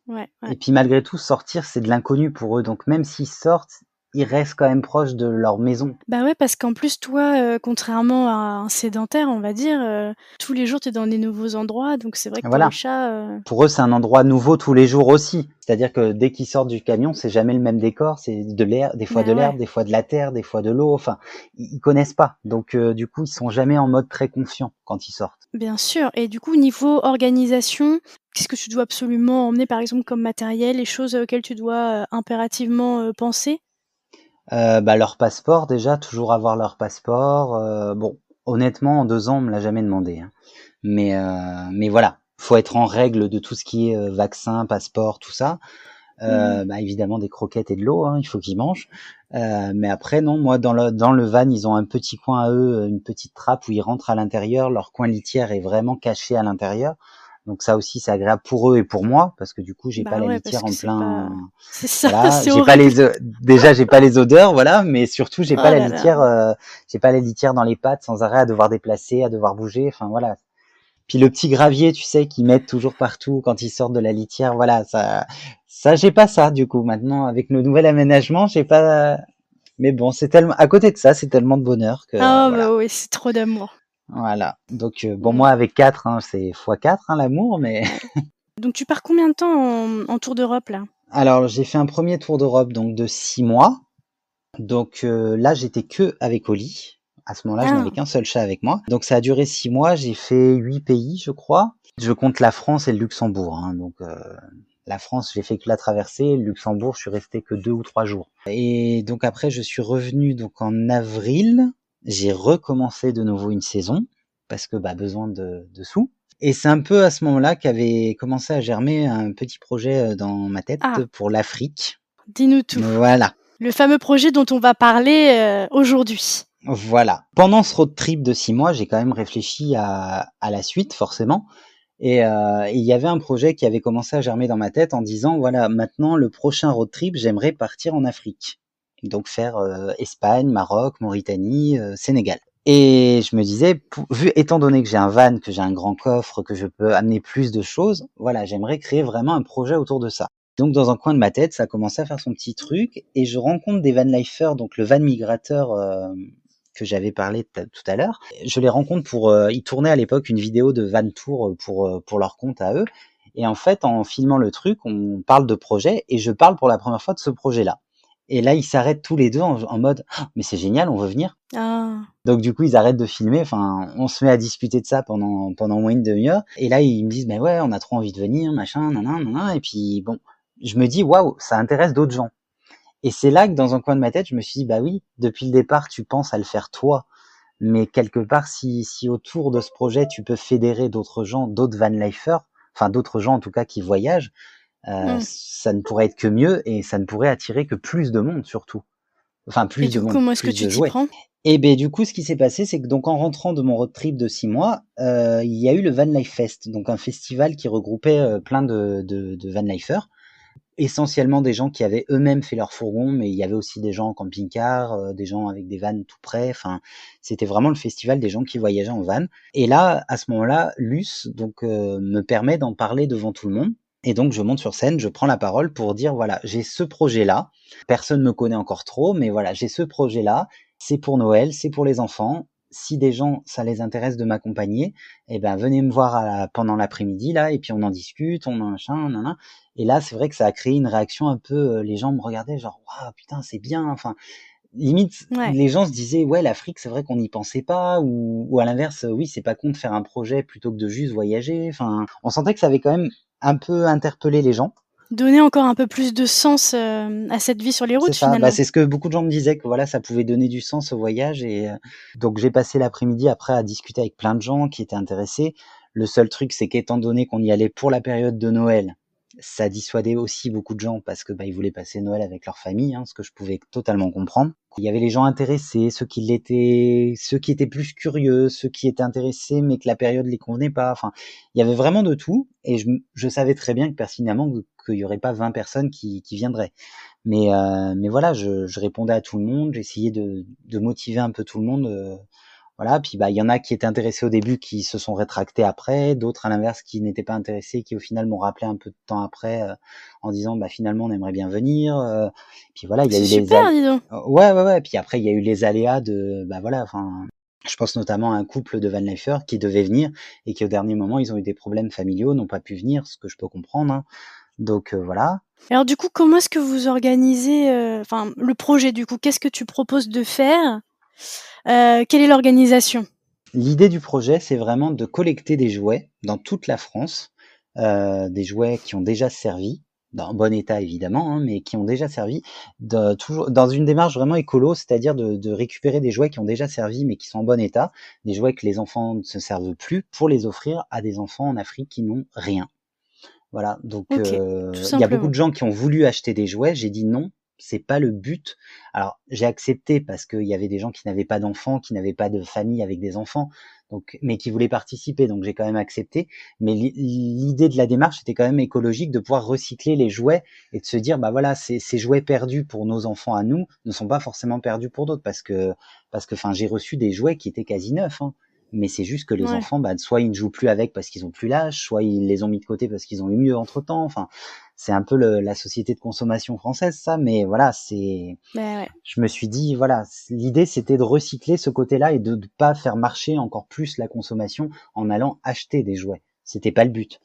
Ouais, ouais. Et puis malgré tout, sortir, c'est de l'inconnu pour eux. Donc même s'ils sortent, ils restent quand même proches de leur maison. Bah ouais, parce qu'en plus, toi, contrairement à un sédentaire, on va dire, tous les jours, tu es dans des nouveaux endroits, donc c'est vrai que pour les Voilà. chats, Pour eux, c'est un endroit nouveau tous les jours aussi. C'est-à-dire que dès qu'ils sortent du camion, c'est jamais le même décor. C'est de l'air, des fois bah de ouais, l'herbe, des fois de la terre, des fois de l'eau. Enfin, ils connaissent pas. Donc du coup, ils sont jamais en mode très confiant quand ils sortent. bien sûr. Et du coup, niveau organisation, qu'est-ce que tu dois absolument emmener, par exemple, comme matériel, les choses auxquelles tu dois, impérativement, penser? Bah, leur passeport déjà, toujours avoir leur passeport. Bon, honnêtement, en 2 ans, on me l'a jamais demandé, hein. Mais voilà, faut être en règle de tout ce qui est vaccin, passeport, tout ça. Mmh. Bah, évidemment des croquettes et de l'eau, hein, il faut qu'ils mangent. Mais après non, moi dans le van, ils ont un petit coin à eux, une petite trappe où ils rentrent à l'intérieur. Leur coin litière est vraiment caché à l'intérieur. Donc ça aussi, c'est agréable pour eux et pour moi, parce que du coup, j'ai pas Bah la ouais, parce litière que en c'est pas plein, c'est ça, voilà, c'est j'ai pas horrible. déjà j'ai pas les odeurs, voilà, mais surtout j'ai pas Oh la là là. litière, j'ai pas la litière dans les pattes sans arrêt à devoir déplacer, à devoir bouger, enfin voilà. Puis le petit gravier, tu sais, qu'ils mettent toujours partout quand ils sortent de la litière, voilà, ça j'ai pas ça du coup. Maintenant, avec le nouvel aménagement, j'ai pas. Mais bon, c'est tellement à côté de ça, c'est tellement de bonheur que Ah voilà, bah oui, c'est trop d'amour. voilà. Donc bon, Mmh, moi avec 4, hein, c'est fois 4 hein, l'amour, mais ouais. Donc tu pars combien de temps en tour d'Europe là? alors j'ai fait un premier tour d'Europe donc de 6 mois. Donc là, j'étais que avec Oli. À ce moment-là, je n'avais Ah! qu'un seul chat avec moi. Donc ça a duré 6 mois. J'ai fait 8 pays, je crois. Je compte la France et le Luxembourg, hein. Donc la France, j'ai fait que la traversée. Le Luxembourg, je suis resté que 2 ou 3 jours. Et donc après, je suis revenu donc en avril. J'ai recommencé de nouveau une saison parce que besoin de sous. Et c'est un peu à ce moment-là qu'avait commencé à germer un petit projet dans ma tête Ah! pour l'Afrique. Dis-nous tout. Voilà. Le fameux projet dont on va parler, aujourd'hui. Voilà. Pendant ce road trip de 6 mois, j'ai quand même réfléchi à la suite, forcément. Et il y avait un projet qui avait commencé à germer dans ma tête en disant, voilà, maintenant, le prochain road trip, j'aimerais partir en Afrique. Donc faire Espagne, Maroc, Mauritanie, Sénégal. Et je me disais, vu étant donné que j'ai un van, que j'ai un grand coffre, que je peux amener plus de choses, voilà, j'aimerais créer vraiment un projet autour de ça. Donc dans un coin de ma tête, ça a commencé à faire son petit truc et je rencontre des vanlifers, donc le van migrateur que j'avais parlé tout à l'heure. Je les rencontre pour ils tournaient à l'époque une vidéo de van tour pour leur compte à eux. Et en fait, en filmant le truc, on parle de projet et je parle pour la première fois de ce projet-là. Et là, ils s'arrêtent tous les deux en mode «Ah, mais c'est génial, on veut venir». Ah! Donc du coup, ils arrêtent de filmer. Enfin, on se met à discuter de ça pendant au moins une demi-heure. Et là, ils me disent mais ouais, on a trop envie de venir, machin, nanana, nanana. Et puis bon, je me dis waouh, ça intéresse d'autres gens. Et c'est là que dans un coin de ma tête, je me suis dit bah oui, depuis le départ, tu penses à le faire toi, mais quelque part, si autour de ce projet, tu peux fédérer d'autres gens, d'autres vanlifers, enfin d'autres gens en tout cas qui voyagent, Mmh. ça ne pourrait être que mieux et ça ne pourrait attirer que plus de monde surtout. Enfin Et plus de du coup, monde, comment est-ce que plus tu de t'y jouets. prends? Et ben du coup, ce qui s'est passé, c'est que donc en rentrant de mon road trip de 6 mois, il y a eu le Van Life Fest, donc un festival qui regroupait plein de vanlifers, essentiellement des gens qui avaient eux-mêmes fait leur fourgon, mais il y avait aussi des gens en camping-car, des gens avec des vannes tout près. Enfin, c'était vraiment le festival des gens qui voyageaient en van. Et là, à ce moment-là, Luce donc me permet d'en parler devant tout le monde. Et donc je monte sur scène, je prends la parole pour dire voilà, j'ai ce projet-là. Personne me connaît encore trop, mais voilà, j'ai ce projet-là. C'est pour Noël, c'est pour les enfants. Si des gens, ça les intéresse de m'accompagner, eh ben venez me voir pendant l'après-midi là, et puis on en discute, on en machin, nanana. Et là, c'est vrai que ça a créé une réaction un peu, les gens me regardaient genre waouh putain c'est bien. Enfin, limite Ouais. les gens se disaient ouais l'Afrique c'est vrai qu'on n'y pensait pas ou à l'inverse oui c'est pas con de faire un projet plutôt que de juste voyager. Enfin, on sentait que ça avait quand même un peu interpellé les gens. Donner encore un peu plus de sens, à cette vie sur les C'est routes ça, finalement. c'est ce que beaucoup de gens me disaient que voilà ça pouvait donner du sens au voyage et donc j'ai passé l'après-midi après à discuter avec plein de gens qui étaient intéressés. Le seul truc c'est qu'étant donné qu'on y allait pour la période de Noël, ça dissuadait aussi beaucoup de gens parce que ils voulaient passer Noël avec leur famille, hein, ce que je pouvais totalement comprendre. Il y avait les gens intéressés, ceux qui l'étaient, ceux qui étaient plus curieux, ceux qui étaient intéressés mais que la période les convenait pas. Enfin, il y avait vraiment de tout et je savais très bien que pertinemment qu'il y aurait pas 20 personnes qui viendraient. Mais voilà, je répondais à tout le monde, j'essayais de motiver un peu tout le monde. Voilà, puis il y en a qui étaient intéressés au début, qui se sont rétractés après, d'autres à l'inverse qui n'étaient pas intéressés, qui au final m'ont rappelé un peu de temps après en disant finalement on aimerait bien venir. Puis voilà, il y a C'est eu les super, dis donc! ouais. Puis après il y a eu les aléas de voilà, enfin. Je pense notamment à un couple de vanlifers qui devait venir et qui au dernier moment ils ont eu des problèmes familiaux, n'ont pas pu venir, ce que je peux comprendre, hein. Donc voilà. Alors du coup, comment est-ce que vous organisez, enfin le projet du coup? Qu'est-ce que tu proposes de faire? Quelle est l'organisation? L'idée du projet, c'est vraiment de collecter des jouets dans toute la France, des jouets qui ont déjà servi, en bon état évidemment, hein, mais qui ont déjà servi, toujours dans une démarche vraiment écolo, c'est-à-dire de récupérer des jouets qui ont déjà servi mais qui sont en bon état, des jouets que les enfants ne se servent plus, pour les offrir à des enfants en Afrique qui n'ont rien. Voilà, donc OK, tout il y a beaucoup simplement. de gens qui ont voulu acheter des jouets. J'ai dit non, c'est pas le but. Alors j'ai accepté parce qu'il y avait des gens qui n'avaient pas d'enfants, qui n'avaient pas de famille avec des enfants. donc mais qui voulaient participer, donc j'ai quand même accepté. Mais l'idée de la démarche était quand même écologique, de pouvoir recycler les jouets et de se dire bah voilà, ces jouets perdus pour nos enfants à nous ne sont pas forcément perdus pour d'autres, parce que enfin j'ai reçu des jouets qui étaient quasi neufs, hein. Mais c'est juste que les Ouais. enfants, bah, soit ils ne jouent plus avec parce qu'ils ont plus l'âge, soit ils les ont mis de côté parce qu'ils ont eu mieux entre temps. Enfin, c'est un peu la société de consommation française, ça. Mais voilà, Bah ouais. je me suis dit, voilà, l'idée c'était de recycler ce côté-là et de ne pas faire marcher encore plus la consommation en allant acheter des jouets. C'était pas le but.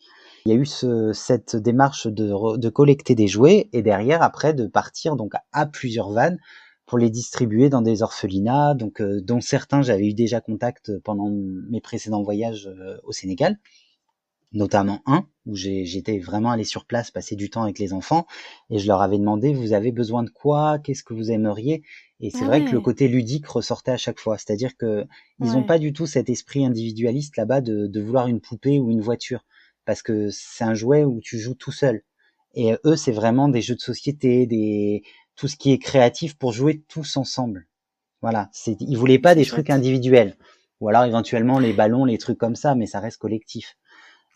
Il y a eu cette démarche de collecter des jouets et derrière, après, de partir donc à plusieurs vannes pour les distribuer dans des orphelinats, donc dont certains j'avais eu déjà contact pendant mes précédents voyages au Sénégal, notamment un où j'étais vraiment allé sur place, passer du temps avec les enfants, et je leur avais demandé, vous avez besoin de quoi, qu'est-ce que vous aimeriez? Et c'est Ah vrai que le ouais, côté ludique ressortait à chaque fois, c'est-à-dire que ils ont ouais. pas du tout cet esprit individualiste là-bas de vouloir une poupée ou une voiture, parce que c'est un jouet où tu joues tout seul. Et eux, c'est vraiment des jeux de société, tout ce qui est créatif pour jouer tous ensemble. Voilà, ils voulaient pas C'est des trucs chouette. individuels, ou alors éventuellement les ballons, les trucs comme ça, mais ça reste collectif.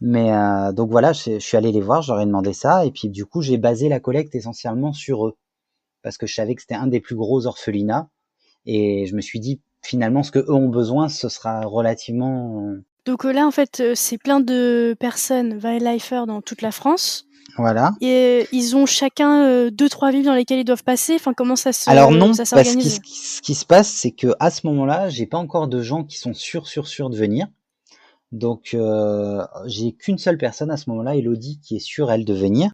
Mais donc voilà, je suis allé les voir, je leur ai demandé ça, et puis du coup j'ai basé la collecte essentiellement sur eux, parce que je savais que c'était un des plus gros orphelinats, et je me suis dit finalement ce que eux ont besoin, ce sera relativement Donc là, en fait, c'est plein de personnes wildlifers dans toute la France voilà. et ils ont chacun, 2-3 villes dans lesquelles ils doivent passer? Enfin, comment Alors non, ça parce que s'organise? ce qui se passe, c'est que à ce moment-là, j'ai pas encore de gens qui sont sûrs de venir. Donc j'ai qu'une seule personne à ce moment-là, Elodie, qui est sûre elle de venir,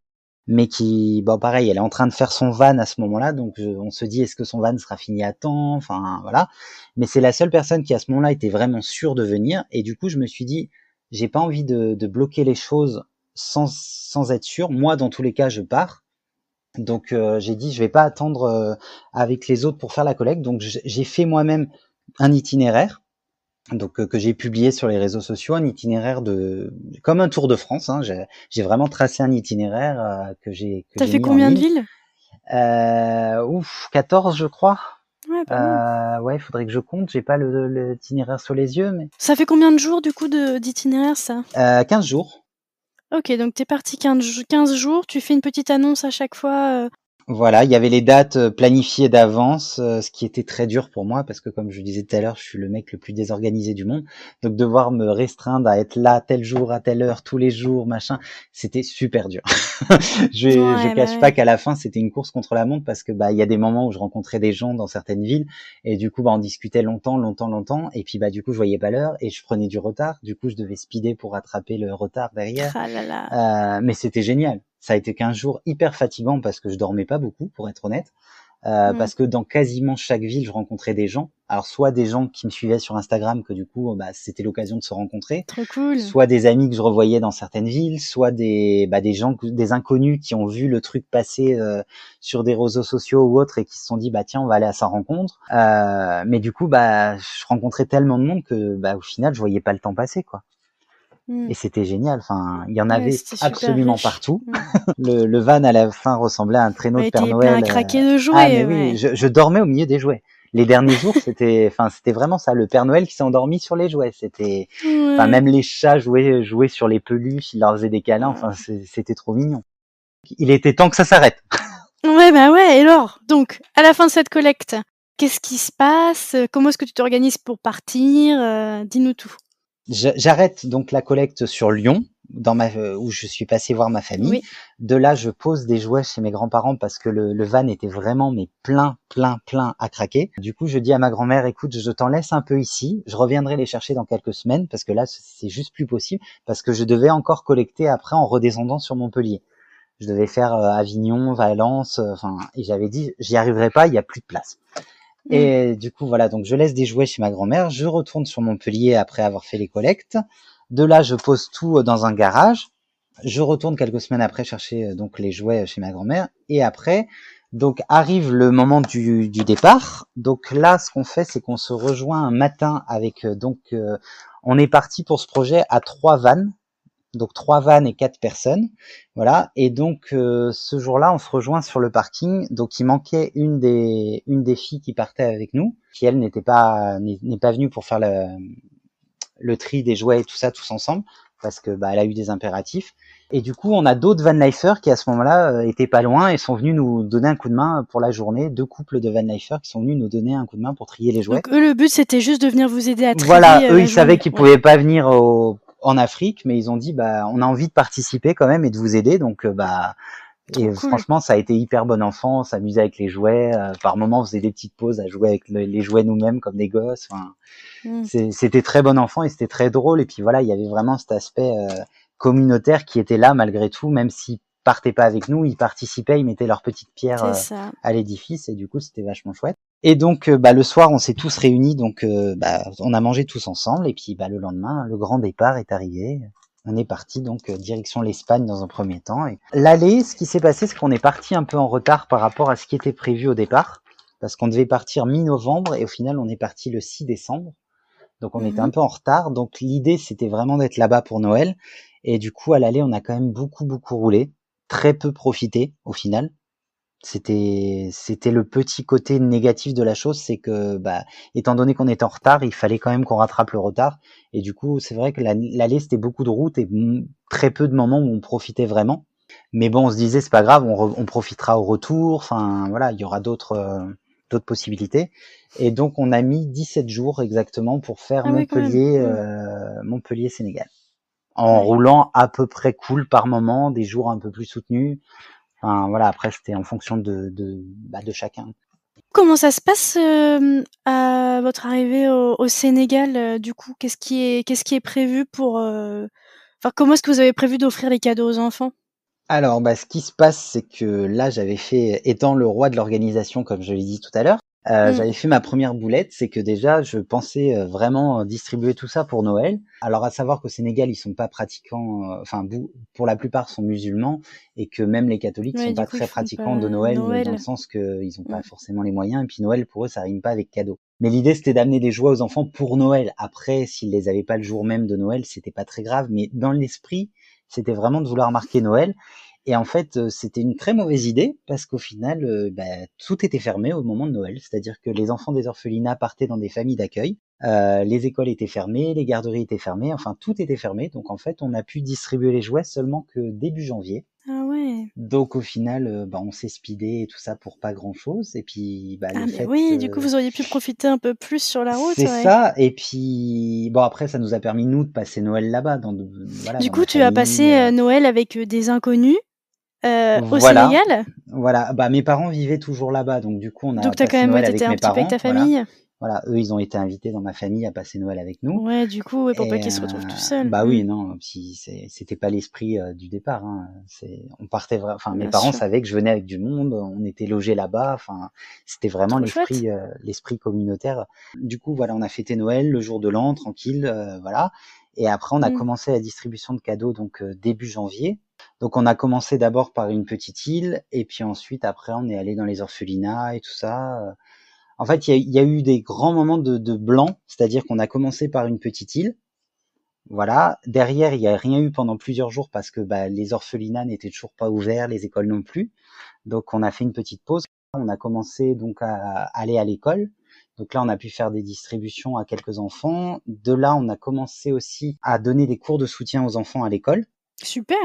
mais qui, bon pareil, elle est en train de faire son van à ce moment-là, donc on se dit est-ce que son van sera fini à temps, enfin voilà. Mais c'est la seule personne qui à ce moment-là était vraiment sûre de venir, et du coup je me suis dit j'ai pas envie de bloquer les choses sans être sûr. Moi dans tous les cas je pars, donc j'ai dit je vais pas attendre avec les autres pour faire la collecte, donc j'ai fait moi-même un itinéraire donc que j'ai publié sur les réseaux sociaux, un itinéraire de comme un Tour de France, hein. J'ai vraiment tracé un itinéraire que Tu j'ai fait mis en combien de ligne. villes? 14 je crois. Ouais, pas mal. Ouais, il faudrait que je compte. J'ai pas l'itinéraire sous les yeux, mais Ça fait combien de jours, du coup, d'itinéraire, ça? 15 jours. OK, donc tu es parti 15 jours, tu fais une petite annonce à chaque fois, Voilà, il y avait les dates planifiées d'avance, ce qui était très dur pour moi parce que comme je disais tout à l'heure, je suis le mec le plus désorganisé du monde. Donc devoir me restreindre à être là tel jour à telle heure tous les jours, machin, c'était super dur. Je Ouais, bah, cache pas ouais. qu'à la fin, c'était une course contre la montre parce que bah il y a des moments où je rencontrais des gens dans certaines villes et du coup bah on discutait longtemps et puis bah du coup je voyais pas l'heure et je prenais du retard. Du coup, je devais speeder pour rattraper le retard derrière. Ah là là. Mais c'était génial. Ça a été 15 jours hyper fatigants parce que je dormais pas beaucoup, pour être honnête. Mmh. Parce que dans quasiment chaque ville, je rencontrais des gens. Alors soit des gens qui me suivaient sur Instagram, que du coup, bah, c'était l'occasion de se rencontrer, Trop cool. soit des amis que je revoyais dans certaines villes, soit des gens, des inconnus qui ont vu le truc passer sur des réseaux sociaux ou autres et qui se sont dit bah tiens, on va aller à sa rencontre. Mais du coup, bah, je rencontrais tellement de monde que bah, au final, je voyais pas le temps passer, quoi. Mmh. Et c'était génial. Enfin, il y en Ouais, avait c'était super absolument riche. partout. Mmh. Le van à la fin ressemblait à un traîneau Ouais, de il Père était plein à Noël. craquer de Ah mais jouets, oui, ouais. je dormais au milieu des jouets. Les derniers jours, c'était vraiment ça, le Père Noël qui s'est endormi sur les jouets. Enfin, Ouais. même les chats jouaient sur les peluches, il leur faisait des câlins. Enfin, Oh. c'était trop mignon. Il était temps que ça s'arrête. Ouais, bah, ouais, et alors? Donc, à la fin de cette collecte, qu'est-ce qui se passe? Comment est-ce que tu t'organises pour partir? Dis-nous tout. J'arrête donc la collecte sur Lyon, où je suis passé voir ma famille. Oui. De là, je pose des jouets chez mes grands-parents parce que le van était vraiment mais plein à craquer. Du coup, je dis à ma grand-mère, écoute, je t'en laisse un peu ici, je reviendrai les chercher dans quelques semaines parce que là, c'est juste plus possible parce que je devais encore collecter après en redescendant sur Montpellier. Je devais faire Avignon, Valence, enfin, et j'avais dit, j'y arriverai pas, il y a plus de place. Mmh. Et du coup, voilà, donc je laisse des jouets chez ma grand-mère, je retourne sur Montpellier après avoir fait les collectes. De là, je pose tout dans un garage. Je retourne quelques semaines après chercher donc les jouets chez ma grand-mère. Et après, donc arrive le moment du départ. Donc là, ce qu'on fait, c'est qu'on se rejoint un matin avec on est parti pour ce projet à 3 vannes, donc 3 vannes et 4 personnes, voilà. Et donc ce jour-là, on se rejoint sur le parking. Donc il manquait une des filles qui partait avec nous, qui elle n'est pas venue pour faire le tri des jouets et tout ça tous ensemble parce que elle a eu des impératifs. Et du coup, on a d'autres vanlifers qui à ce moment-là étaient pas loin et sont venus nous donner un coup de main pour la journée. 2 couples de vanlifers qui sont venus nous donner un coup de main pour trier les jouets. Donc eux, le but c'était juste de venir vous aider à Voilà, trier eux la ils savaient journée. qu'ils Ouais. pouvaient pas venir en Afrique, mais ils ont dit on a envie de participer quand même et de vous aider, donc Trop et cool. franchement ça a été hyper bon enfant, on s'amusait avec les jouets, par moments on faisait des petites pauses à jouer avec les jouets nous-mêmes comme des gosses. Enfin, Mm. c'était très bon enfant et c'était très drôle. Et puis voilà, il y avait vraiment cet aspect communautaire qui était là malgré tout, même s'ils partaient pas avec nous, ils participaient, ils mettaient leur petite pierre C'est ça. à l'édifice et du coup c'était vachement chouette. Et donc le soir on s'est tous réunis, donc on a mangé tous ensemble et puis le lendemain le grand départ est arrivé. On est parti donc direction l'Espagne dans un premier temps. Et l'aller, ce qui s'est passé, c'est qu'on est parti un peu en retard par rapport à ce qui était prévu au départ, parce qu'on devait partir mi-novembre et au final on est parti le 6 décembre. Donc on était un peu en retard. Donc l'idée c'était vraiment d'être là-bas pour Noël. Et du coup à l'aller on a quand même beaucoup roulé, très peu profité au final. C'était le petit côté négatif de la chose, c'est que étant donné qu'on était en retard, il fallait quand même qu'on rattrape le retard. Et du coup c'est vrai que l'aller c'était beaucoup de route et très peu de moments où on profitait vraiment. Mais bon, on se disait c'est pas grave, on profitera au retour. Enfin voilà, il y aura d'autres possibilités. Et donc on a mis 17 jours exactement pour faire Ah ouais, quand même. Montpellier-Sénégal. En Ouais. roulant à peu près cool par moment, des jours un peu plus soutenus. Enfin voilà, après c'était en fonction de chacun. Comment ça se passe à votre arrivée au Sénégal du coup? Qu'est-ce qui est prévu pour enfin, comment est-ce que vous avez prévu d'offrir les cadeaux aux enfants? Alors, ce qui se passe, c'est que là, étant le roi de l'organisation, comme je l'ai dit tout à l'heure, Mmh. j'avais fait ma première boulette. C'est que déjà, je pensais vraiment distribuer tout ça pour Noël. Alors, à savoir qu'au Sénégal, ils sont pas pratiquants, enfin, pour la plupart sont musulmans, et que même les catholiques Ouais, sont du pas coup, ils très font pratiquants pas de Noël, dans le Noël. sens qu'ils ont pas Mmh. forcément les moyens. Et puis Noël, pour eux, ça rime pas avec cadeau. Mais l'idée, c'était d'amener des jouets aux enfants pour Noël. Après, s'ils les avaient pas le jour même de Noël, c'était pas très grave. Mais dans l'esprit, c'était vraiment de vouloir marquer Noël. Et en fait, c'était une très mauvaise idée parce qu'au final, tout était fermé au moment de Noël. C'est-à-dire que les enfants des orphelinats partaient dans des familles d'accueil, les écoles étaient fermées, les garderies étaient fermées, enfin tout était fermé. Donc en fait, on a pu distribuer les jouets seulement que début janvier. Ah ouais. Donc au final, on s'est speedé et tout ça pour pas grand-chose. Et puis Ah le mais fait, oui, du coup, vous auriez pu profiter un peu plus sur la route, c'est ouais. ça. Et puis bon après, ça nous a permis nous de passer Noël là-bas, Du dans coup, des tu as familles. passé Noël avec des inconnus au Voilà, Sénégal? voilà. Mes parents vivaient toujours là-bas, donc du coup, on a Donc tu as quand passé même, ouais, Noël tu avec étais un mes petit peu avec parents, ta voilà. famille? Voilà, eux, ils ont été invités dans ma famille à passer Noël avec nous. Ouais, du coup, ouais, pour pas Et qu'ils se retrouvent tout seuls. oui, non, puis c'était pas l'esprit du départ. Hein. On partait enfin, mes Bien parents sûr. savaient que je venais avec du monde, on était logés là-bas. Enfin, c'était vraiment Trop chouette. l'esprit communautaire. Du coup, voilà, on a fêté Noël le jour de l'an, tranquille, voilà. Et après, on a Mmh. commencé la distribution de cadeaux donc début janvier. Donc, on a commencé d'abord par une petite île, et puis ensuite, après, on est allé dans les orphelinats et tout ça. En fait, il y a eu des grands moments de blanc, c'est-à-dire qu'on a commencé par une petite île. Voilà. Derrière, il n'y a rien eu pendant plusieurs jours parce que les orphelinats n'étaient toujours pas ouverts, les écoles non plus. Donc, on a fait une petite pause. On a commencé donc à aller à l'école. Donc là, on a pu faire des distributions à quelques enfants. De là, on a commencé aussi à donner des cours de soutien aux enfants à l'école. Super.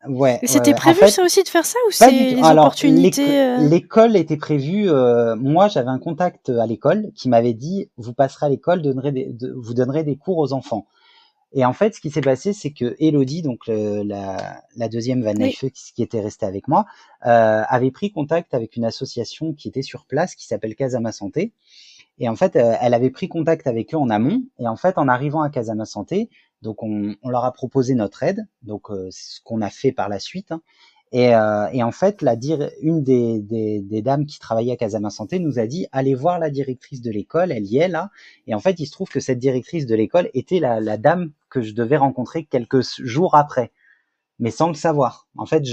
Ouais, Et ouais, c'était ouais. En prévu fait, ça aussi de faire ça ou pas du c'est tout. les Alors, opportunités l'école était prévue. Moi, j'avais un contact à l'école qui m'avait dit vous passerez à l'école, vous donnerez des cours aux enfants. Et en fait, ce qui s'est passé, c'est que Elodie, donc la deuxième Van Oui. Leife qui était restée avec moi, avait pris contact avec une association qui était sur place, qui s'appelle Casama Santé. Et en fait, elle avait pris contact avec eux en amont. Et en fait, en arrivant à Casama Santé, donc on leur a proposé notre aide. Donc c'est ce qu'on a fait par la suite. Hein. Et en fait, une des dames qui travaillait à Casama Santé nous a dit allez voir la directrice de l'école, elle y est là. Et en fait, il se trouve que cette directrice de l'école était la dame que je devais rencontrer quelques jours après, mais sans le savoir. En fait,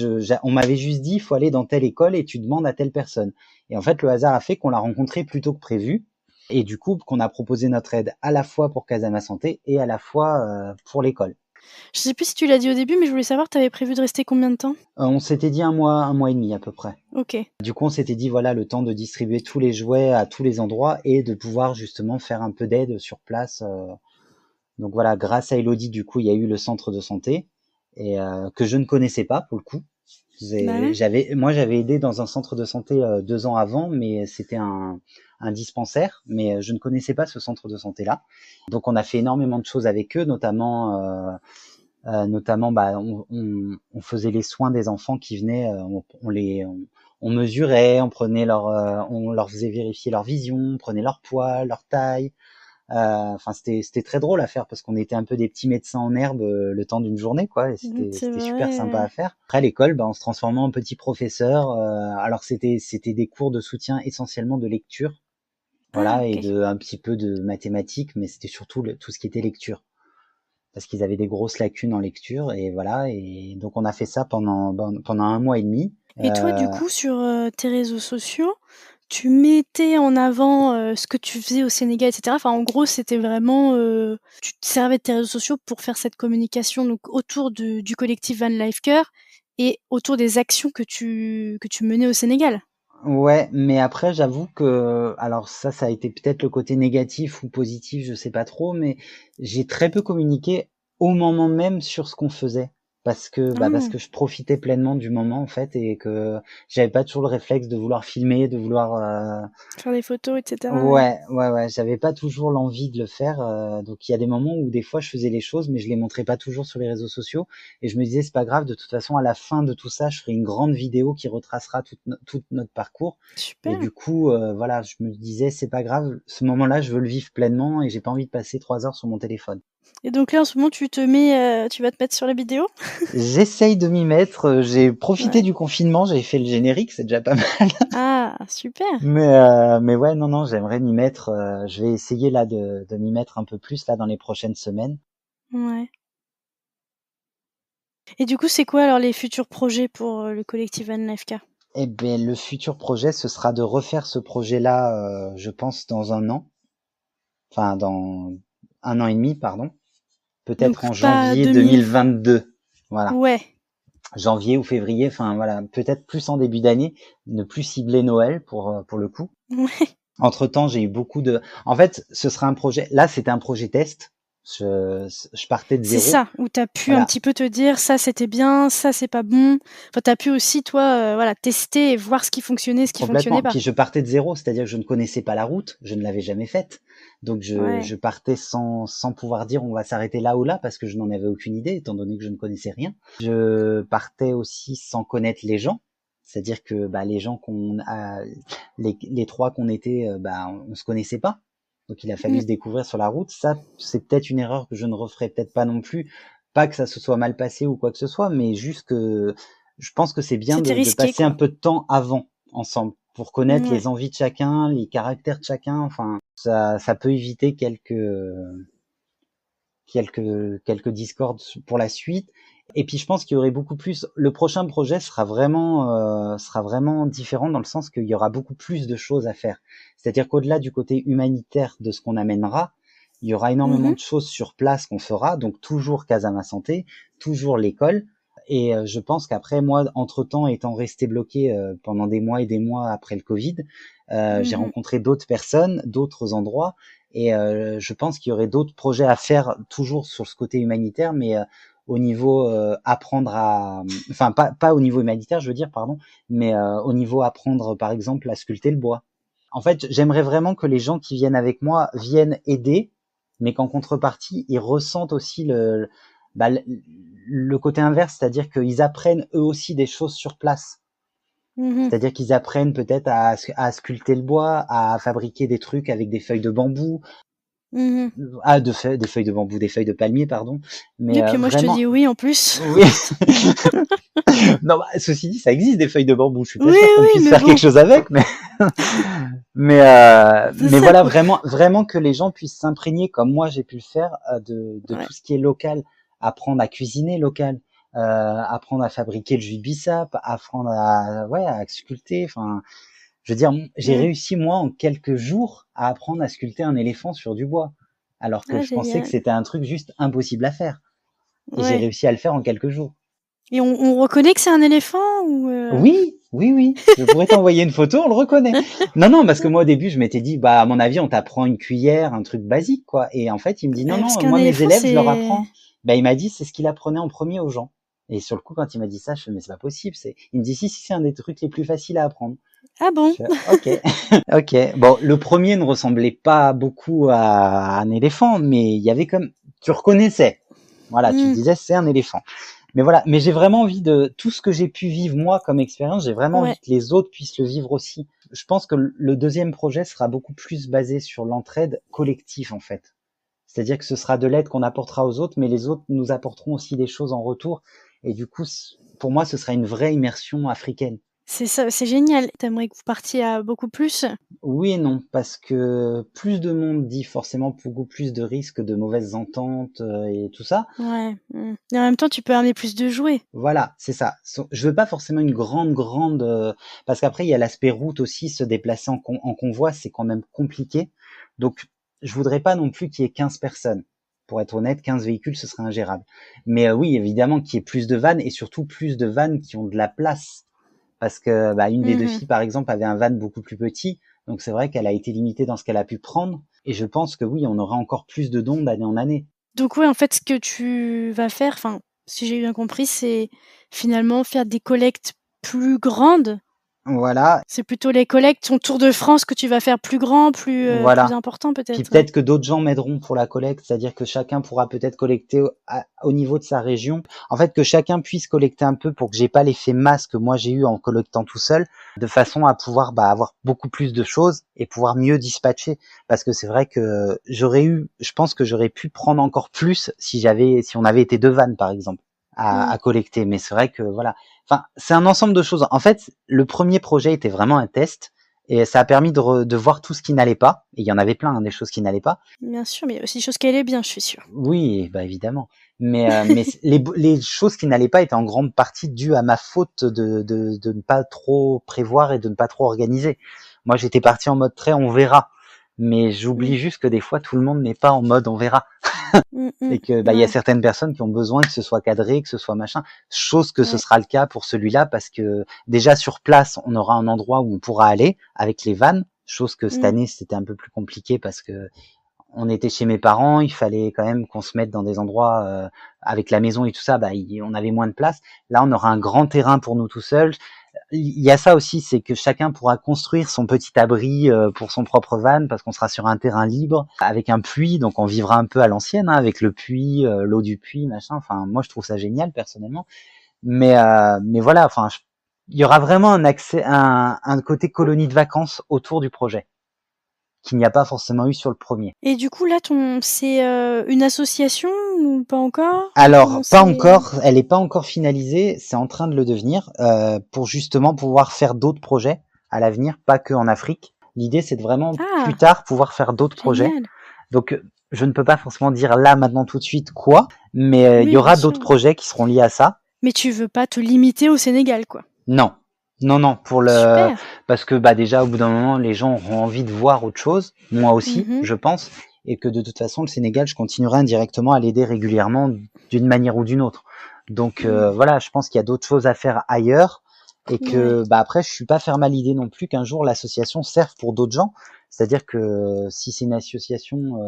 on m'avait juste dit il faut aller dans telle école et tu demandes à telle personne. Et en fait, le hasard a fait qu'on l'a rencontrée plus tôt que prévu. Et du coup, qu'on a proposé notre aide à la fois pour Casama Santé et à la fois pour l'école. Je sais plus si tu l'as dit au début, mais je voulais savoir, tu avais prévu de rester combien de temps? On s'était dit un mois et demi à peu près. OK. Du coup, on s'était dit, voilà, le temps de distribuer tous les jouets à tous les endroits et de pouvoir justement faire un peu d'aide sur place. Donc voilà, grâce à Elodie, du coup, il y a eu le centre de santé et que je ne connaissais pas pour le coup. Bah ouais. J'avais aidé dans un centre de santé 2 ans avant, mais c'était un dispensaire, mais je ne connaissais pas ce centre de santé-là. Donc on a fait énormément de choses avec eux, notamment bah, on faisait les soins des enfants qui venaient, on mesurait, on leur faisait vérifier leur vision, on prenait leur poids, leur taille. Enfin, c'était très drôle à faire parce qu'on était un peu des petits médecins en herbe le temps d'une journée, quoi. Et C'est c'était super vrai, sympa ouais. à faire. Après, à l'école, bah, on se transformait en petits professeurs. Alors, c'était des cours de soutien essentiellement de lecture, Ah voilà, et OK. de un petit peu de mathématiques, mais c'était surtout tout ce qui était lecture parce qu'ils avaient des grosses lacunes en lecture et voilà. Et donc, on a fait ça pendant 1 mois et demi. Et toi, du coup, sur, tes réseaux sociaux, tu mettais en avant, ce que tu faisais au Sénégal et cetera? Enfin, en gros, c'était vraiment, tu te servais de tes réseaux sociaux pour faire cette communication donc autour du collectif Van Life Care et autour des actions que tu menais au Sénégal? Ouais, mais après, j'avoue que, alors ça a été peut-être le côté négatif ou positif, je sais pas trop, mais j'ai très peu communiqué au moment même sur ce qu'on faisait. Parce Ah! que je profitais pleinement du moment, en fait, et que j'avais pas toujours le réflexe de vouloir filmer, de vouloir, Faire des photos et cetera, ouais. ouais, j'avais pas toujours l'envie de le faire, donc il y a des moments où des fois je faisais les choses, mais je les montrais pas toujours sur les réseaux sociaux et je me disais: «C'est pas grave, de toute façon à la fin de tout ça, je ferai une grande vidéo qui retracera tout notre parcours» et Super. du coup, voilà, je me disais: «C'est pas grave, ce moment-là, je veux le vivre pleinement et j'ai pas envie de passer 3 heures sur mon téléphone». Et donc là, en ce moment, tu vas te mettre sur la vidéo? J'essaye de m'y mettre, j'ai profité Ouais. du confinement, j'ai fait le générique, c'est déjà pas mal. Ah, super! Mais ouais, non, non, j'aimerais m'y mettre. Je vais essayer là de m'y mettre un peu plus là dans les prochaines semaines. Ouais. Et du coup, c'est quoi alors les futurs projets pour, le collectif Van Life Care? Et ben le futur projet, ce sera de refaire ce projet-là, je pense dans un an, enfin dans 1 an et demi, pardon, peut-être Donc en pas janvier 2000. 2022. Voilà, Ouais. janvier ou février, enfin voilà, peut-être plus en début d'année, ne plus cibler Noël pour le coup. Ouais, Entre-temps, j'ai eu beaucoup de. En fait, ce sera un projet. Là, c'était un projet test. Je partais de c'est zéro. ça, où tu as pu un Voilà. petit peu te dire: «Ça, c'était bien, ça, c'est pas bon». Enfin, tu as pu aussi toi, voilà, tester et voir ce qui fonctionnait, ce qui fonctionnait Complètement. pas. Puis je partais de zéro, c'est-à-dire que je ne connaissais pas la route, je ne l'avais jamais faite. Donc je Ouais. partais sans pouvoir dire on va s'arrêter là ou là parce que je n'en avais aucune idée étant donné que je ne connaissais rien. Je partais aussi sans connaître les gens, c'est-à-dire que bah, les gens les trois qu'on était, bah, on se connaissait pas. Donc il a fallu Mmh. se découvrir sur la route. Ça, c'est peut-être une erreur que je ne referai peut-être pas non plus. Pas que ça se soit mal passé ou quoi que ce soit, mais juste que je pense que c'est bien C'était de risqué, passer un quoi. peu de temps avant ensemble pour connaître Ouais. les envies de chacun, les caractères de chacun. Enfin, ça peut éviter quelques discordes pour la suite. Et puis je pense qu'il y aurait beaucoup plus. Le prochain projet sera vraiment différent dans le sens qu'il y aura beaucoup plus de choses à faire. C'est-à-dire qu'au-delà du côté humanitaire de ce qu'on amènera, il y aura énormément Mmh. de choses sur place qu'on fera. Donc toujours Casama Santé, toujours l'école. Et je pense qu'après moi, entre-temps, étant resté bloqué pendant des mois et des mois après le Covid, j'ai Mmh. rencontré d'autres personnes, d'autres endroits, et je pense qu'il y aurait d'autres projets à faire toujours sur ce côté humanitaire, mais au niveau apprendre à, enfin pas au niveau humanitaire, je veux dire, pardon, mais au niveau apprendre, par exemple, à sculpter le bois. En fait, j'aimerais vraiment que les gens qui viennent avec moi viennent aider, mais qu'en contrepartie, ils ressentent aussi bah, le côté inverse, c'est-à-dire qu'ils apprennent eux aussi des choses sur place. Mmh. C'est-à-dire qu'ils apprennent peut-être à sculpter le bois, à fabriquer des trucs avec des feuilles de bambou, Mmh. des feuilles de bambou, des feuilles de palmier, pardon. Mais Et puis moi, je te vraiment, dis oui en plus. oui. Non, bah, ceci dit, ça existe des feuilles de bambou. Je suis Oui, pas sûr qu'on oui, puisse mais faire quelque bon, chose avec, mais c'est mais ça, voilà, quoi. vraiment, vraiment que les gens puissent s'imprégner, comme moi j'ai pu le faire, de Ouais. tout ce qui est local, apprendre à cuisiner local, apprendre à fabriquer le jus de bissap, apprendre à sculpter. Enfin, je veux dire, j'ai Mmh. réussi moi en quelques jours à apprendre à sculpter un éléphant sur du bois, alors que Ah je pensais que génial. c'était un truc juste impossible à faire, et j'ai Ouais. réussi à le faire en quelques jours. Et on reconnaît que c'est un éléphant ou? Oui, Oui, oui, je pourrais t'envoyer une photo, on le reconnaît. Non, non, parce que moi au début, je m'étais dit, bah à mon avis, on t'apprend une cuillère, un truc basique, quoi. Et en fait, il me dit, non, Parce non, qu'un moi mes éléphant, élèves, je leur c'est... apprends. Bah il m'a dit, c'est ce qu'il apprenait en premier aux gens. Et sur le coup, quand il m'a dit ça, je fais, mais c'est pas possible. Il me dit, si, c'est un des trucs les plus faciles à apprendre. Ah Je bon? fais, ok, ok. Bon, le premier ne ressemblait pas beaucoup à un éléphant, mais il y avait comme, tu reconnaissais. Voilà, tu te Hmm, disais, c'est un éléphant. Mais voilà, mais j'ai vraiment envie de tout ce que j'ai pu vivre moi comme expérience, j'ai vraiment envie ouais. que les autres puissent le vivre aussi. Je pense que le deuxième projet sera beaucoup plus basé sur l'entraide collective en fait. C'est-à-dire que ce sera de l'aide qu'on apportera aux autres, mais les autres nous apporteront aussi des choses en retour. Et du coup, pour moi, ce sera une vraie immersion africaine. C'est ça, c'est génial. T'aimerais que vous partiez à beaucoup plus? Oui et non, parce que plus de monde dit forcément beaucoup plus de risques de mauvaises ententes et tout ça. Ouais. Et en même temps, tu peux amener plus de jouets. Voilà, c'est ça. Je veux pas forcément une grande parce qu'après il y a l'aspect route aussi, se déplacer en convoi, c'est quand même compliqué. Donc je voudrais pas non plus qu'il y ait 15 personnes. Pour être honnête, 15 véhicules, ce serait ingérable. Mais oui, évidemment qu'il y ait plus de vannes et surtout plus de vannes qui ont de la place. Parce que bah, une des deux Mhm. filles, par exemple, avait un van beaucoup plus petit, donc c'est vrai qu'elle a été limitée dans ce qu'elle a pu prendre. Et je pense que oui, on aura encore plus de dons d'année en année. Donc ouais, en fait, ce que tu vas faire, enfin, si j'ai bien compris, c'est finalement faire des collectes plus grandes. Voilà, C'est plutôt les collectes, ton tour de France que tu vas faire plus grand, plus voilà. important Puis peut-être? peut-être que d'autres gens m'aideront pour la collecte, c'est-à-dire que chacun pourra peut-être collecter au niveau de sa région. En fait, que chacun puisse collecter un peu pour que j'ai pas l'effet masse que moi j'ai eu en collectant tout seul, de façon à pouvoir avoir beaucoup plus de choses et pouvoir mieux dispatcher. Parce que c'est vrai que je pense que j'aurais pu prendre encore plus si on avait été deux vannes par exemple Mmh. à collecter. Mais c'est vrai que voilà. Enfin, c'est un ensemble de choses. En fait, le premier projet était vraiment un test. Et ça a permis de voir tout ce qui n'allait pas. Et il y en avait plein, hein, des choses qui n'allaient pas. Bien sûr, mais il y a aussi des choses qui allaient bien, je suis sûre. Oui, bah évidemment. Mais les choses qui n'allaient pas étaient en grande partie dues à ma faute de ne pas trop prévoir et de ne pas trop organiser. Moi, j'étais parti en mode très on verra. Mais Mmh. j'oublie juste que des fois, tout le monde n'est pas en mode on verra. Et que il y a Ouais. certaines personnes qui ont besoin que ce soit cadré, que ce soit machin. Chose que ce Ouais. sera le cas pour celui-là parce que déjà sur place, on aura un endroit où on pourra aller avec les vannes. Chose que cette Mmh. année c'était un peu plus compliqué parce que on était chez mes parents, il fallait quand même qu'on se mette dans des endroits avec la maison et tout ça, on avait moins de place. Là, on aura un grand terrain pour nous tout seuls. Il y a ça aussi, c'est que chacun pourra construire son petit abri pour son propre van parce qu'on sera sur un terrain libre avec un puits, donc on vivra un peu à l'ancienne hein, avec le puits, l'eau du puits, machin. Enfin, moi je trouve ça génial personnellement. Mais voilà, enfin, il y aura vraiment un côté colonie de vacances autour du projet qu'il n'y a pas forcément eu sur le premier. Et du coup, là, c'est une association ou pas encore? Comment Alors, pas c'est? encore, elle n'est pas encore finalisée, c'est en train de le devenir, pour justement pouvoir faire d'autres projets à l'avenir, pas que en Afrique. L'idée, c'est de vraiment plus Ah, tard pouvoir faire d'autres projets. génial. Donc, je ne peux pas forcément dire là, maintenant, tout de suite quoi, mais il y Oui, bien aura d'autres sûr. projets qui seront liés à ça. Mais tu veux pas te limiter au Sénégal, quoi. Non, non, non, Super. parce que déjà, au bout d'un moment, les gens auront envie de voir autre chose, moi aussi, Mhm. je pense, et que de toute façon, le Sénégal, je continuerai indirectement à l'aider régulièrement d'une manière ou d'une autre. Donc Mm. voilà, je pense qu'il y a d'autres choses à faire ailleurs, et Ouais. que après, je suis pas fermé à l'idée non plus qu'un jour l'association serve pour d'autres gens. C'est-à-dire que si c'est une association,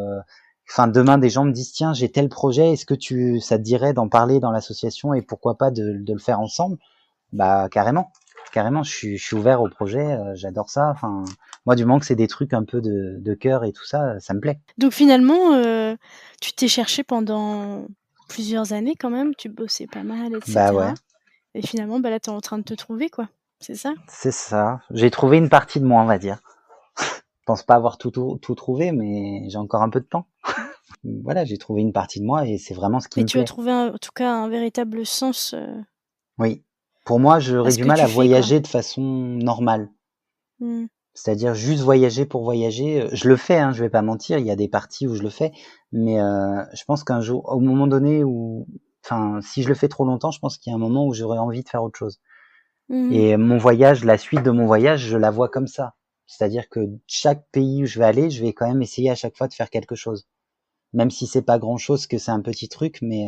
enfin demain des gens me disent tiens j'ai tel projet, est-ce que ça te dirait d'en parler dans l'association et pourquoi pas de le faire ensemble? Bah carrément, carrément, je suis ouvert au projet, j'adore ça. Enfin, moi du moment que c'est des trucs un peu de cœur et tout ça, ça me plaît. Donc finalement, tu t'es cherché pendant plusieurs années quand même, tu bossais pas mal, et Bah ouais, cetera. Et finalement, bah, là, tu es en train de te trouver, quoi. C'est ça? c'est ça. J'ai trouvé une partie de moi, on va dire. Je pense pas avoir tout trouvé, mais j'ai encore un peu de temps. Voilà, j'ai trouvé une partie de moi et c'est vraiment ce qui Mais me tu as plaît. trouvé en tout cas un véritable sens, Oui. Pour moi, à j'aurais ce du que mal à tu fais, quoi. voyager de façon normale. Mmh. C'est-à-dire juste voyager pour voyager. Je le fais, hein, je vais pas mentir, il y a des parties où je le fais, mais je pense qu'un jour, au moment donné où, enfin, si je le fais trop longtemps, je pense qu'il y a un moment où j'aurais envie de faire autre chose. Mmh. Et mon voyage, la suite de mon voyage, je la vois comme ça. C'est-à-dire que chaque pays où je vais aller, je vais quand même essayer à chaque fois de faire quelque chose. Même si c'est pas grand-chose, que c'est un petit truc, mais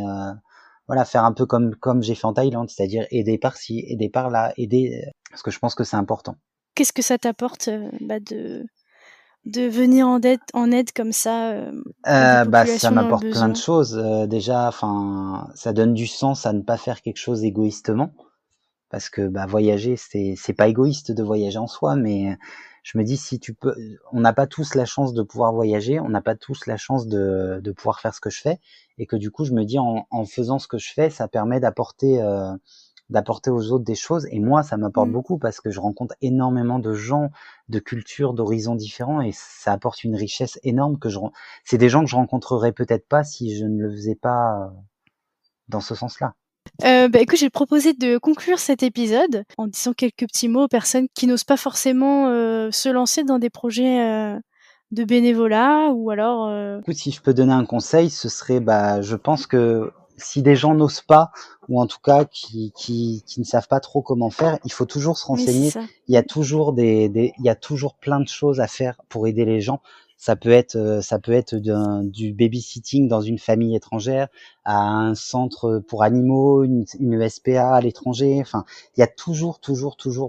voilà, faire un peu comme j'ai fait en Thaïlande, c'est-à-dire aider par-ci, aider par-là, aider, parce que je pense que c'est important. Qu'est-ce que ça t'apporte de venir en aide comme ça à des Ça populations dans le m'apporte plein de besoin? choses. Déjà, enfin, ça donne du sens à ne pas faire quelque chose égoïstement, parce que voyager, c'est pas égoïste de voyager en soi, mais je me dis si tu peux, on n'a pas tous la chance de pouvoir voyager, on n'a pas tous la chance de pouvoir faire ce que je fais, et que du coup, je me dis en faisant ce que je fais, ça permet d'apporter aux autres des choses, et moi ça m'apporte Mmh. beaucoup parce que je rencontre énormément de gens, de cultures, d'horizons différents, et ça apporte une richesse énorme c'est des gens que je rencontrerais peut-être pas si je ne le faisais pas dans ce sens-là. Écoute, je vais te proposer de conclure cet épisode en disant quelques petits mots aux personnes qui n'osent pas forcément, se lancer dans des projets, de bénévolat ou alors, Écoute, si je peux donner un conseil, ce serait, je pense que si des gens n'osent pas, ou en tout cas qui ne savent pas trop comment faire, il faut toujours se oui, c'est renseigner. ça. Il y a toujours il y a toujours plein de choses à faire pour aider les gens. Ça peut être du babysitting dans une famille étrangère, à un centre pour animaux, une SPA à l'étranger. Enfin, il y a toujours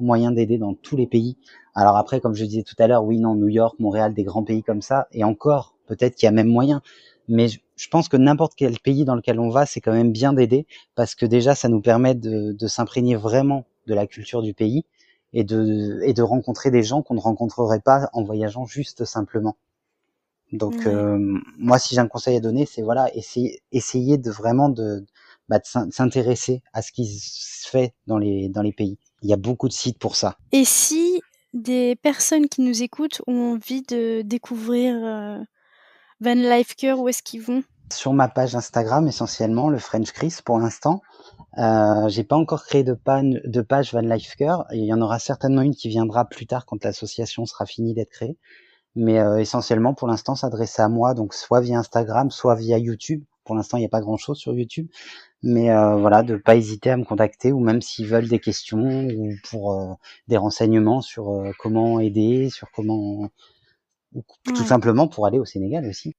moyen d'aider dans tous les pays. Alors après, comme je disais tout à l'heure, oui, non, New York, Montréal, des grands pays comme ça, et encore, peut-être qu'il y a même moyen. Mais je pense que n'importe quel pays dans lequel on va, c'est quand même bien d'aider, parce que déjà, ça nous permet de s'imprégner vraiment de la culture du pays, et de rencontrer des gens qu'on ne rencontrerait pas en voyageant juste simplement. Donc, Ouais. moi, si j'ai un conseil à donner, c'est voilà, essayer de vraiment de s'intéresser à ce qui se fait dans les pays. Il y a beaucoup de sites pour ça. Et si des personnes qui nous écoutent ont envie de découvrir, Van Life Cure, où est-ce qu'ils vont? Sur ma page Instagram, essentiellement, le French Chris pour l'instant. J'ai pas encore créé de page Van Life Cure. Il y en aura certainement une qui viendra plus tard quand l'association sera finie d'être créée. Mais essentiellement, pour l'instant, s'adresser à moi, donc soit via Instagram, soit via YouTube. Pour l'instant, il n'y a pas grand-chose sur YouTube. Mais voilà, de pas hésiter à me contacter, ou même s'ils veulent des questions ou pour des renseignements sur comment aider, sur comment, ou tout Ouais. simplement pour aller au Sénégal aussi.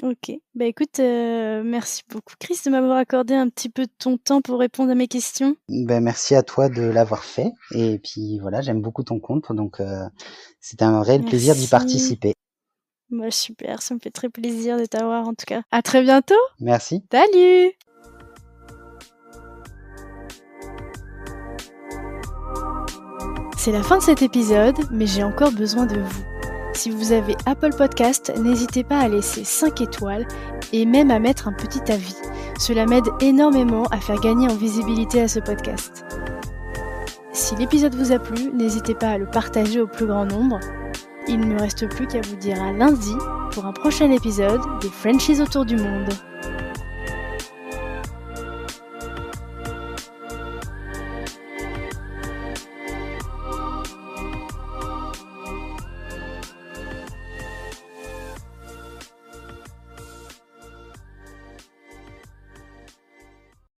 OK. Écoute, merci beaucoup Chris de m'avoir accordé un petit peu de ton temps pour répondre à mes questions. Merci à toi de l'avoir fait. Et puis voilà, j'aime beaucoup ton compte, donc c'était un réel plaisir d'y Merci. participer. Super, ça me fait très plaisir de t'avoir en tout cas. À très bientôt. Merci. Salut! C'est la fin de cet épisode, mais j'ai encore besoin de vous. Si vous avez Apple Podcast, n'hésitez pas à laisser 5 étoiles et même à mettre un petit avis. Cela m'aide énormément à faire gagner en visibilité à ce podcast. Si l'épisode vous a plu, n'hésitez pas à le partager au plus grand nombre. Il ne me reste plus qu'à vous dire à lundi pour un prochain épisode des Frenchies autour du monde.